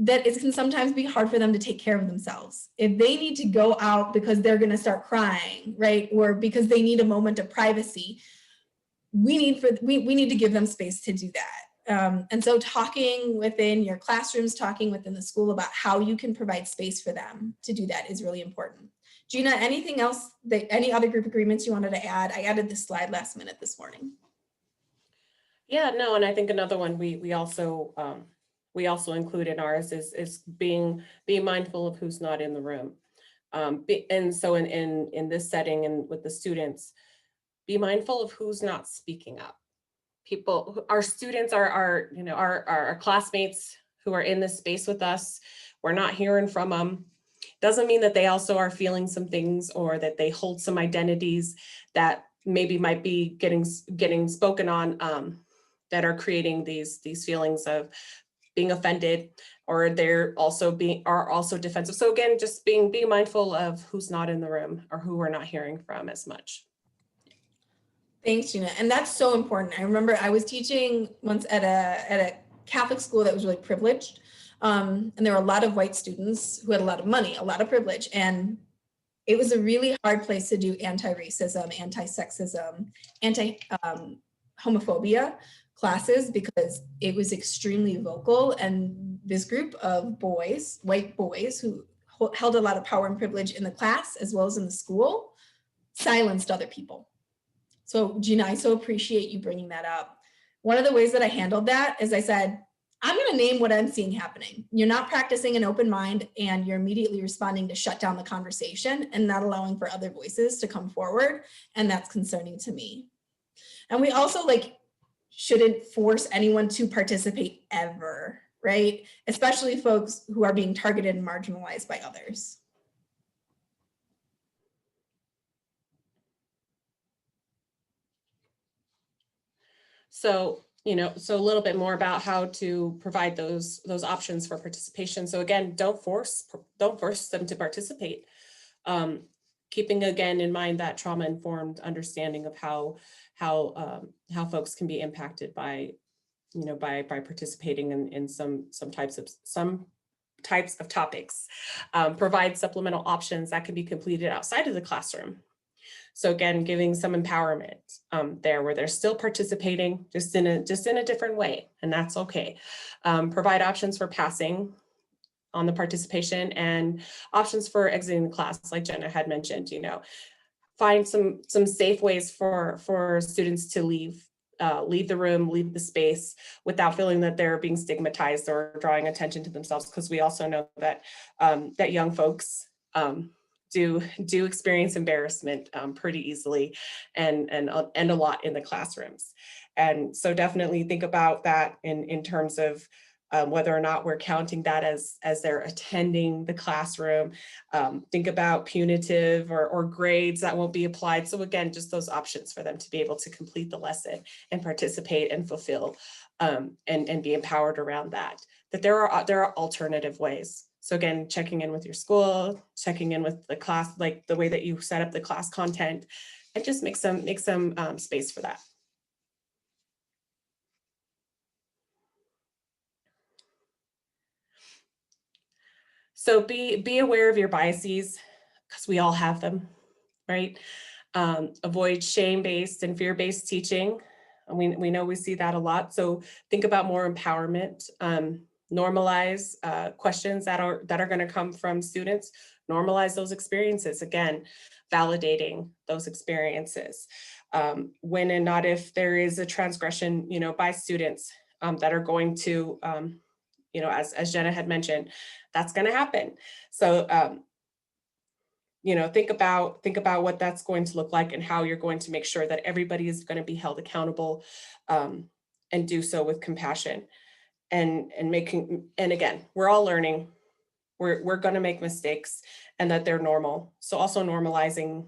Speaker 1: that it can sometimes be hard for them to take care of themselves. If they need to go out because they're going to start crying, right? Or because they need a moment of privacy, we need to give them space to do that. And so talking within your classrooms, talking within the school about how you can provide space for them to do that is really important. Gina, anything else, any other group agreements you wanted to add? I added this slide last minute this morning.
Speaker 3: Yeah, no, and I think another one we also include in ours is being mindful of who's not in the room. And so in this setting and with the students, be mindful of who's not speaking up. Our students our classmates who are in this space with us, we're not hearing from them. Doesn't mean that they also are feeling some things or that they hold some identities that maybe might be getting spoken on, that are creating these feelings of being offended, or they're also defensive. So again, just being mindful of who's not in the room or who we're not hearing from as much.
Speaker 1: Thanks, Gina. And that's so important. I remember I was teaching once at a Catholic school that was really privileged. And there were a lot of white students who had a lot of money, a lot of privilege. And it was a really hard place to do anti-racism, anti-sexism, anti-homophobia classes, because it was extremely vocal. And this group of boys, white boys who held a lot of power and privilege in the class as well as in the school, silenced other people. So Gina, I so appreciate you bringing that up. One of the ways that I handled that is I said, I'm going to name what I'm seeing happening. You're not practicing an open mind, and you're immediately responding to shut down the conversation and not allowing for other voices to come forward. And that's concerning to me. And we also shouldn't force anyone to participate ever, right? Especially folks who are being targeted and marginalized by others.
Speaker 3: So, so a little bit more about how to provide those options for participation. So again, don't force them to participate. Keeping again in mind that trauma-informed understanding of how folks can be impacted by participating in some types of topics. Provide supplemental options that can be completed outside of the classroom. So again, giving some empowerment there where they're still participating, just in a different way, and that's okay. Provide options for passing on the participation and options for exiting the class, like Jenna had mentioned. Find some safe ways for students to leave the room, leave the space without feeling that they're being stigmatized or drawing attention to themselves, because we also know that that young folks do experience embarrassment pretty easily and a lot in the classrooms. And so definitely think about that in terms of whether or not we're counting that as they're attending the classroom. Think about punitive or grades that won't be applied. So again, just those options for them to be able to complete the lesson and participate and fulfill and be empowered around that. That there are alternative ways. So again, checking in with your school, checking in with the class, like the way that you set up the class content, and just make some space for that. So be aware of your biases, because we all have them, right? Avoid shame-based and fear-based teaching. We know we see that a lot. So think about more empowerment. Normalize questions that are going to come from students. Normalize those experiences. Again, validating those experiences. When and not if there is a transgression, by students that are going to, as Jenna had mentioned, that's going to happen. So, think about what that's going to look like and how you're going to make sure that everybody is going to be held accountable, and do so with compassion. And again, we're all learning, we're going to make mistakes, and that they're normal. So also normalizing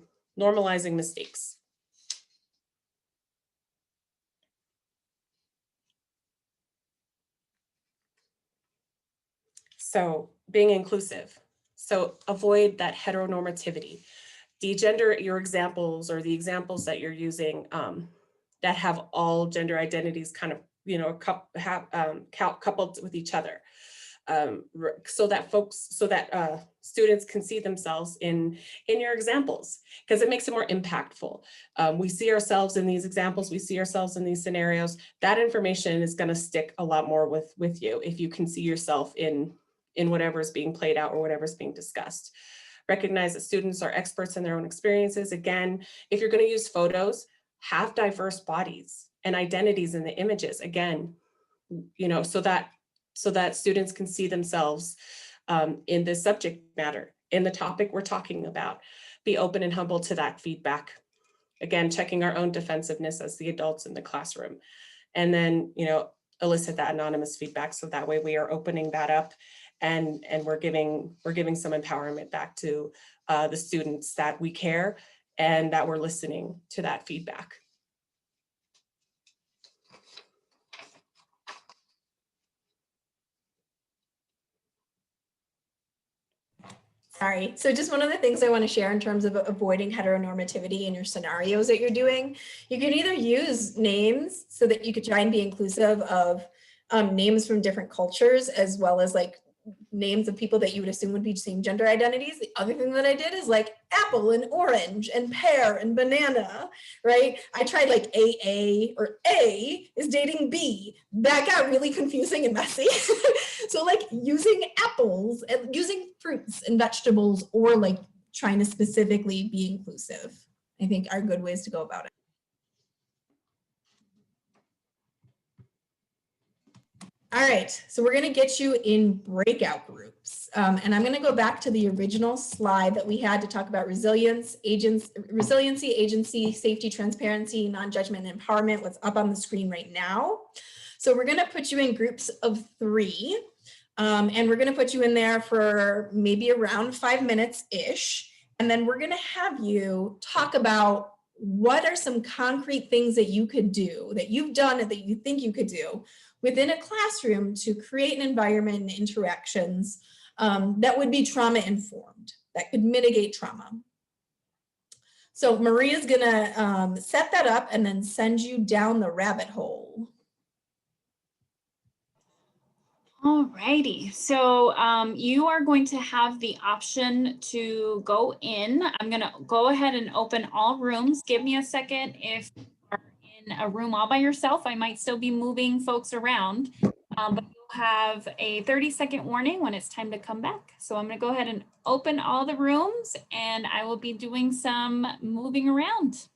Speaker 3: mistakes. So being inclusive. So avoid that heteronormativity. Degender your examples, or the examples that you're using that have all gender identities kind of coupled with each other. so that students can see themselves in your examples, because it makes it more impactful. We see ourselves in these examples, we see ourselves in these scenarios. That information is going to stick a lot more with you if you can see yourself in whatever's being played out or whatever's being discussed. Recognize that students are experts in their own experiences. Again, if you're going to use photos, have diverse bodies and identities in the images. Again, you know, so that students can see themselves in the subject matter, in the topic we're talking about. Be open and humble to that feedback. Again, checking our own defensiveness as the adults in the classroom. And then, you know, elicit that anonymous feedback, so that way we are opening that up and we're giving some empowerment back to the students that we care and that we're listening to that feedback.
Speaker 1: Sorry. So just one of the things I want to share in terms of avoiding heteronormativity in your scenarios that you're doing, you can either use names so that you could try and be inclusive of names from different cultures, as well as like names of people that you would assume would be same gender identities. The other thing that I did is like apple and orange and pear and banana, right? I tried like AA, or A is dating B. That got really confusing and messy. So like using apples and using fruits and vegetables, or like trying to specifically be inclusive, I think are good ways to go about it. All right, so we're gonna get you in breakout groups. And I'm gonna go back to the original slide that we had to talk about resiliency, agency, safety, transparency, non-judgment, and empowerment, what's up on the screen right now. So we're gonna put you in groups of 3, and we're gonna put you in there for maybe around 5 minutes-ish. And then we're gonna have you talk about what are some concrete things that you could do, that you've done and that you think you could do within a classroom to create an environment and interactions that would be trauma informed, that could mitigate trauma. So Maria's gonna set that up and then send you down the rabbit hole.
Speaker 5: Alrighty, so you are going to have the option to go in. I'm gonna go ahead and open all rooms. Give me a second. If you are in a room all by yourself, I might still be moving folks around, but you'll have a 30-second warning when it's time to come back. So I'm gonna go ahead and open all the rooms, and I will be doing some moving around.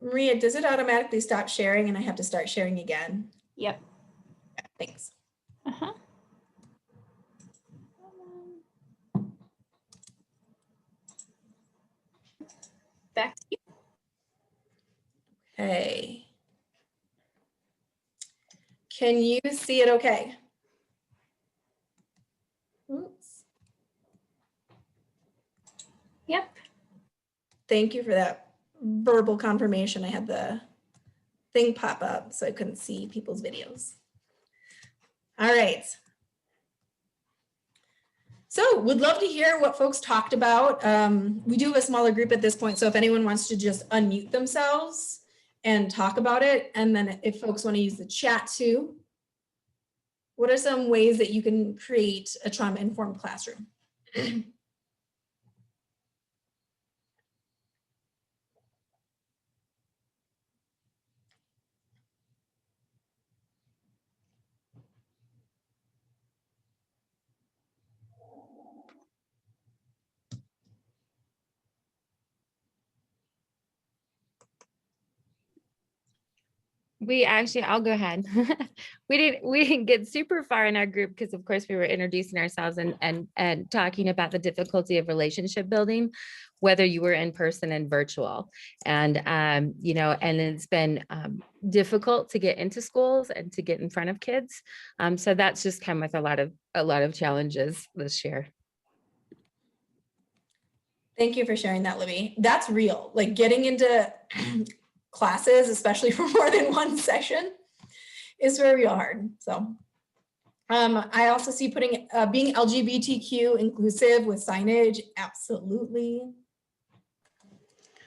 Speaker 1: Maria, does it automatically stop sharing and I have to start sharing again?
Speaker 5: Yep.
Speaker 1: Yeah, thanks.
Speaker 5: Uh-huh. Back to you.
Speaker 1: Okay. Can you see it okay? Oops.
Speaker 5: Yep.
Speaker 1: Thank you for that verbal confirmation. I had the thing pop up so I couldn't see people's videos. All right. So would love to hear what folks talked about. We do have a smaller group at this point, so if anyone wants to just unmute themselves and talk about it, and then if folks want to use the chat too, what are some ways that you can create a trauma-informed classroom?
Speaker 6: I'll go ahead. We didn't get super far in our group because of course we were introducing ourselves and talking about the difficulty of relationship building, whether you were in person and virtual. And you know, and it's been difficult to get into schools and to get in front of kids. So that's just come with a lot of challenges this year.
Speaker 1: Thank you for sharing that, Libby. That's real. Like getting into classes, especially for more than one session, is very hard. So I also see putting being LGBTQ inclusive with signage. Absolutely.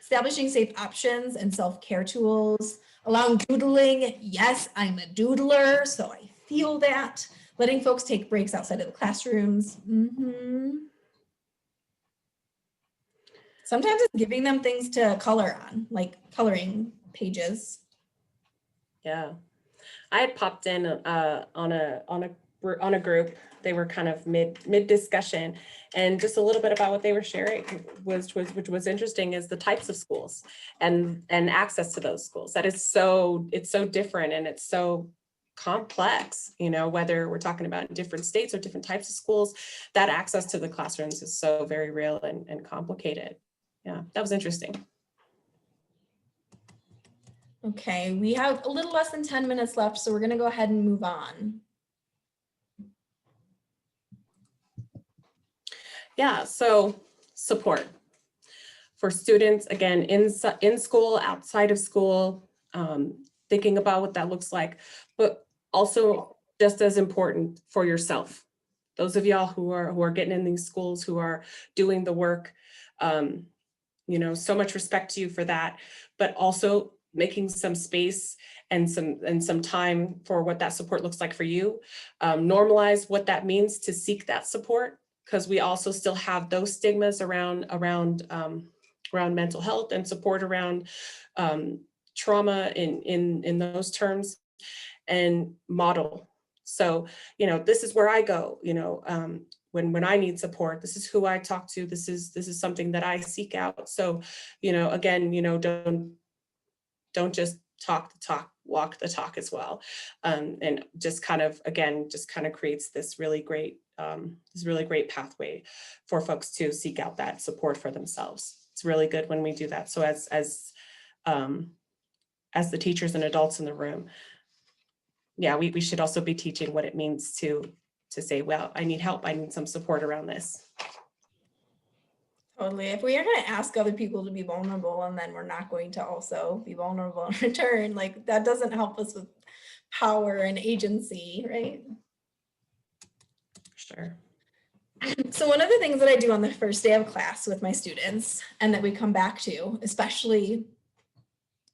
Speaker 1: establishing safe options and self-care tools, allowing doodling. Yes, I'm a doodler, so I feel that. Letting folks take breaks outside of the classrooms. Sometimes it's giving them things to color on, like coloring pages.
Speaker 3: Yeah, I had popped in on a group. They were kind of mid discussion, and just a little bit about what they were sharing, which was interesting, is the types of schools and access to those schools. That is it's so different, and it's so complex, you know, whether we're talking about different states or different types of schools, that access to the classrooms is so very real and complicated. Yeah, that was interesting.
Speaker 1: Okay, we have a little less than 10 minutes left, so we're going to go ahead and move on.
Speaker 3: Yeah, so support for students, again, in school, outside of school, thinking about what that looks like, but also just as important for yourself. Those of y'all who are getting in these schools, who are doing the work, you know, so much respect to you for that, but also making some space and some time for what that support looks like for you. Normalize what that means to seek that support, because we also still have those stigmas around mental health and support around trauma in those terms, and model. So, you know, this is where I go, you know, when I need support, this is who I talk to. This is something that I seek out. So, you know, again, you know, don't just talk the talk, walk the talk as well. And just kind of, again, just kind of creates this really great pathway for folks to seek out that support for themselves. It's really good when we do that. So as the teachers and adults in the room, yeah, we should also be teaching what it means to say, well, I need help. I need some support around this.
Speaker 1: Totally. If we are going to ask other people to be vulnerable and then we're not going to also be vulnerable in return, like that doesn't help us with power and agency, right?
Speaker 3: Sure.
Speaker 1: So one of the things that I do on the first day of class with my students, and that we come back to, especially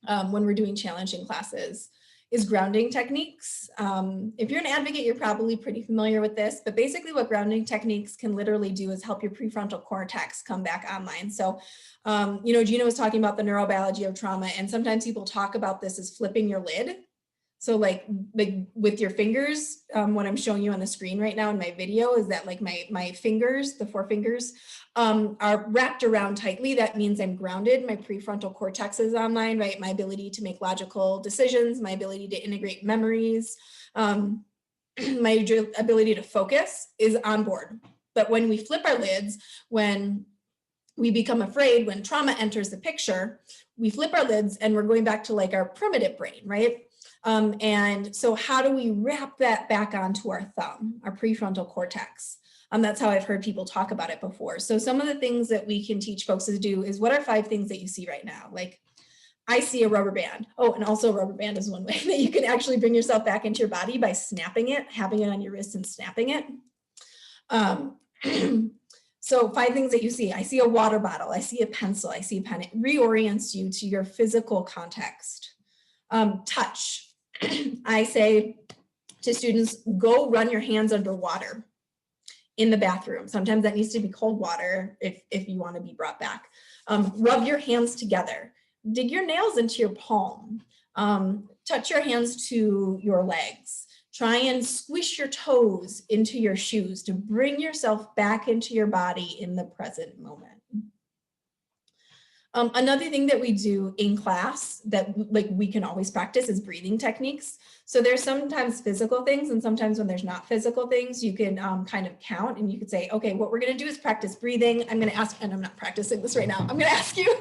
Speaker 1: when we're doing challenging classes, is grounding techniques. If you're an advocate, you're probably pretty familiar with this, but basically what grounding techniques can literally do is help your prefrontal cortex come back online. So, you know, Gina was talking about the neurobiology of trauma, and sometimes people talk about this as flipping your lid. So like with your fingers, what I'm showing you on the screen right now in my video is that like my fingers, the 4 fingers, are wrapped around tightly. That means I'm grounded. My prefrontal cortex is online, right? My ability to make logical decisions, my ability to integrate memories, my ability to focus is on board. But when we flip our lids, when we become afraid, when trauma enters the picture, we flip our lids and we're going back to like our primitive brain, right? And so how do we wrap that back onto our thumb, our prefrontal cortex? That's how I've heard people talk about it before. So some of the things that we can teach folks to do is, what are 5 things that you see right now? Like, I see a rubber band. Oh, and also a rubber band is one way that you can actually bring yourself back into your body by snapping it, having it on your wrist and snapping it. So 5 things that you see. I see a water bottle. I see a pencil. I see a pen. It reorients you to your physical context. Touch. I say to students, go run your hands under water in the bathroom. Sometimes that needs to be cold water if you want to be brought back. Rub your hands together. Dig your nails into your palm. Touch your hands to your legs. Try and squish your toes into your shoes to bring yourself back into your body in the present moment. Another thing that we do in class that like we can always practice is breathing techniques. So there's sometimes physical things, and sometimes when there's not physical things, you can kind of count, and you could say, okay, what we're going to do is practice breathing. I'm going to ask, and I'm not practicing this right now, I'm going to ask you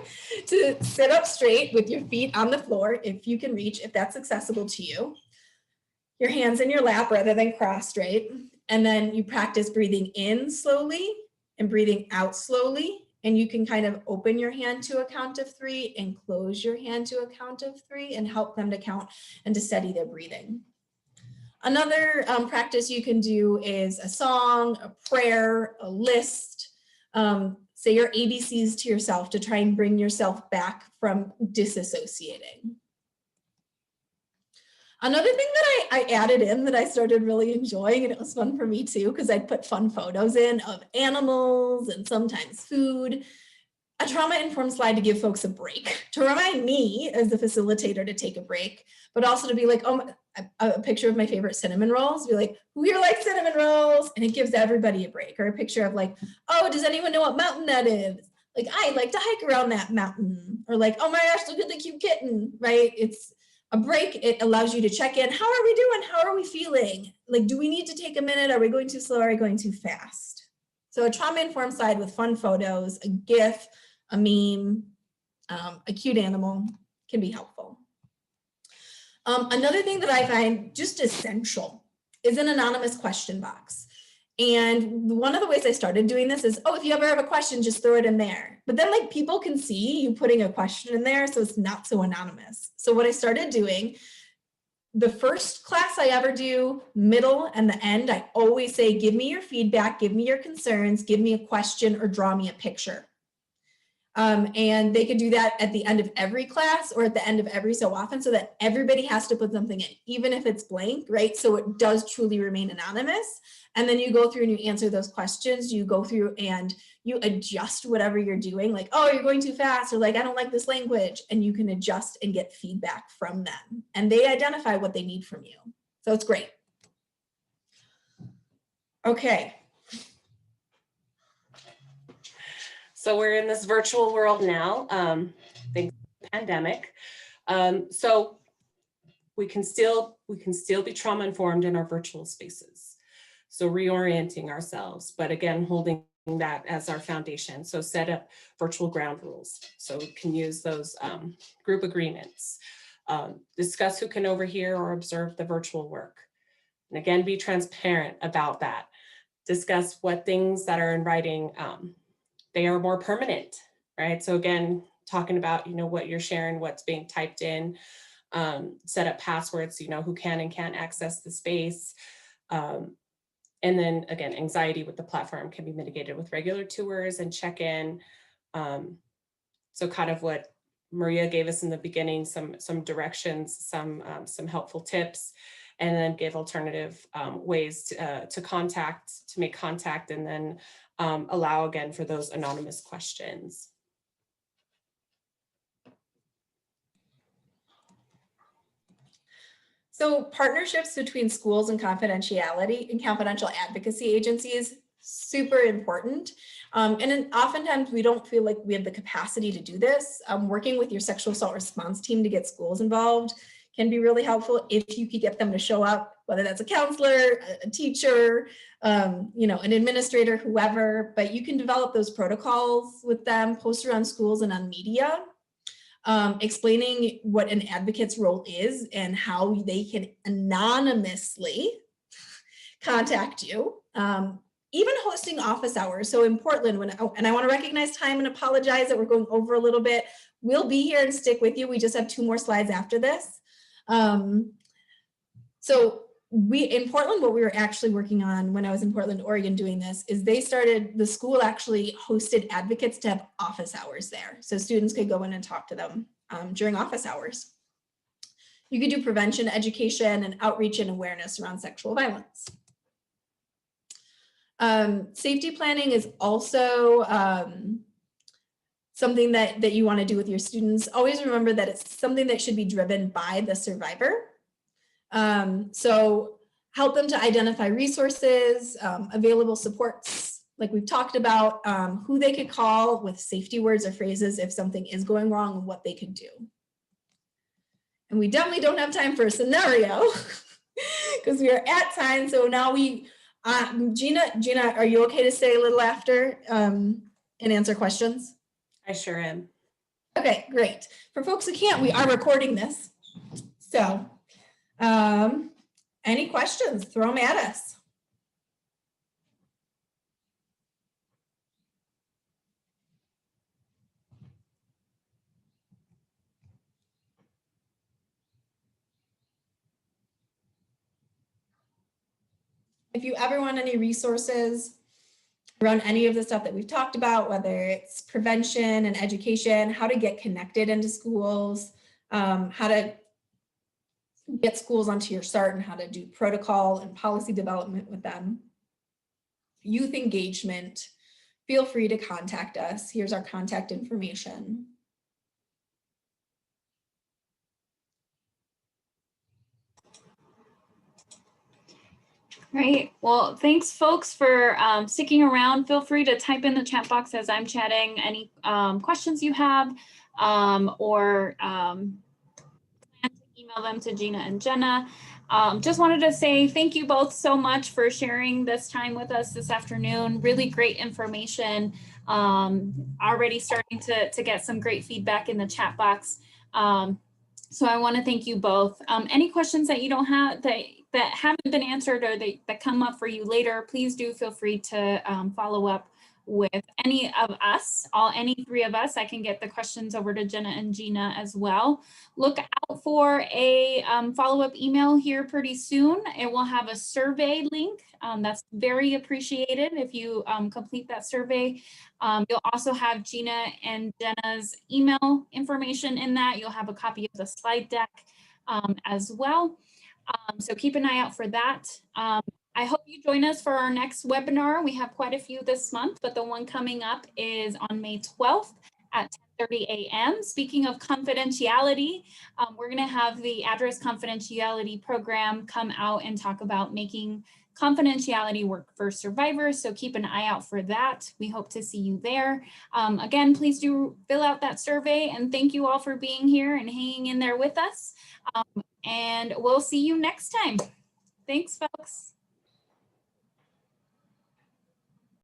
Speaker 1: to sit up straight with your feet on the floor if you can reach, if that's accessible to you. Your hands in your lap rather than cross straight. And then you practice breathing in slowly and breathing out slowly. And you can kind of open your hand to a count of 3 and close your hand to a count of 3 and help them to count and to steady their breathing. Another practice you can do is a song, a prayer, a list, Say your ABCs to yourself to try and bring yourself back from disassociating. Another thing that I added in that I started really enjoying, and it was fun for me too, because I'd put fun photos in of animals and sometimes food, a trauma-informed slide to give folks a break, to remind me as the facilitator to take a break, but also to be like, oh, a picture of my favorite cinnamon rolls, be like, who here likes cinnamon rolls? And it gives everybody a break. Or a picture of like, oh, does anyone know what mountain that is? Like, I like to hike around that mountain. Or like, oh my gosh, look at the cute kitten, right? It's a break. It allows you to check in. How are we doing? How are we feeling? Like, do we need to take a minute? Are we going too slow? Are we going too fast? So a trauma-informed slide with fun photos, a GIF, a meme, a cute animal can be helpful. Another thing that I find just essential is an anonymous question box. And one of the ways I started doing this is, oh, if you ever have a question, just throw it in there. But then like people can see you putting a question in there, so it's not so anonymous. So what I started doing, the first class I ever do, middle and the end, I always say, give me your feedback, give me your concerns, give me a question or draw me a picture. And they could do that at the end of every class or at the end of every so often so that everybody has to put something in, even if it's blank, right? So it does truly remain anonymous. And then you go through and you answer those questions. You go through and you adjust whatever you're doing, like, oh, you're going too fast, or like, I don't like this language. And you can adjust and get feedback from them. And they identify what they need from you. So it's great. Okay.
Speaker 3: So we're in this virtual world now, thanks to the pandemic. So we can still be trauma informed in our virtual spaces. So reorienting ourselves, but again, holding that as our foundation. So set up virtual ground rules. So we can use those group agreements. Discuss who can overhear or observe the virtual work. And again, be transparent about that. Discuss what things that are in writing, they are more permanent, right? So again, talking about, what you're sharing, what's being typed in, set up passwords, who can and can't access the space. And then again, anxiety with the platform can be mitigated with regular tours and check-in. So kind of what Maria gave us in the beginning, some directions, some helpful tips, and then give alternative ways to make contact, and then allow again for those anonymous questions.
Speaker 1: So partnerships between schools and confidentiality and confidential advocacy agencies, super important. And oftentimes we don't feel like we have the capacity to do this. Working with your sexual assault response team to get schools involved can be really helpful if you could get them to show up, whether that's a counselor, a teacher, an administrator, whoever, but you can develop those protocols with them, post around schools and on media. Explaining what an advocate's role is and how they can anonymously contact you. Even hosting office hours. So in Portland, and I want to recognize time and apologize that we're going over a little bit. We'll be here and stick with you. We just have 2 more slides after this. So in Portland, what we were actually working on when I was in Portland, Oregon doing this is the school actually hosted advocates to have office hours there. So students could go in and talk to them during office hours. You could do prevention, education, and outreach and awareness around sexual violence. Safety planning is also something that you want to do with your students. Always remember that it's something that should be driven by the survivor. So help them to identify resources, available supports, like we've talked about, who they could call with safety words or phrases if something is going wrong and what they could do. And we definitely don't have time for a scenario because we are at time. So now Gina, are you okay to stay a little after and answer questions?
Speaker 3: I sure am.
Speaker 1: Okay, great. For folks who can't, we are recording this. So any questions, throw them at us. If you ever want any resources, around any of the stuff that we've talked about, whether it's prevention and education, how to get connected into schools, how to get schools onto your SART and how to do protocol and policy development with them. Youth engagement, feel free to contact us. Here's our contact information.
Speaker 5: Great. Well, thanks folks for sticking around. Feel free to type in the chat box as I'm chatting any questions you have, or email them to Gina and Jenna. Just wanted to say thank you both so much for sharing this time with us this afternoon. Really great information. Already starting to get some great feedback in the chat box. So I want to thank you both. Any questions that you don't have, that haven't been answered or that come up for you later, please do feel free to follow up with any of us, any three of us. I can get the questions over to Jenna and Gina as well. Look out for a follow-up email here pretty soon. It will have a survey link. That's very appreciated if you complete that survey. You'll also have Gina and Jenna's email information in that. You'll have a copy of the slide deck as well. So keep an eye out for that. I hope you join us for our next webinar. We have quite a few this month, but the one coming up is on May 12th at 10:30 a.m. Speaking of confidentiality, we're going to have the address confidentiality program come out and talk about making confidentiality work for survivors. So keep an eye out for that. We hope to see you there. Again, please do fill out that survey, and thank you all for being here and hanging in there with us. And we'll see you next time. Thanks, folks.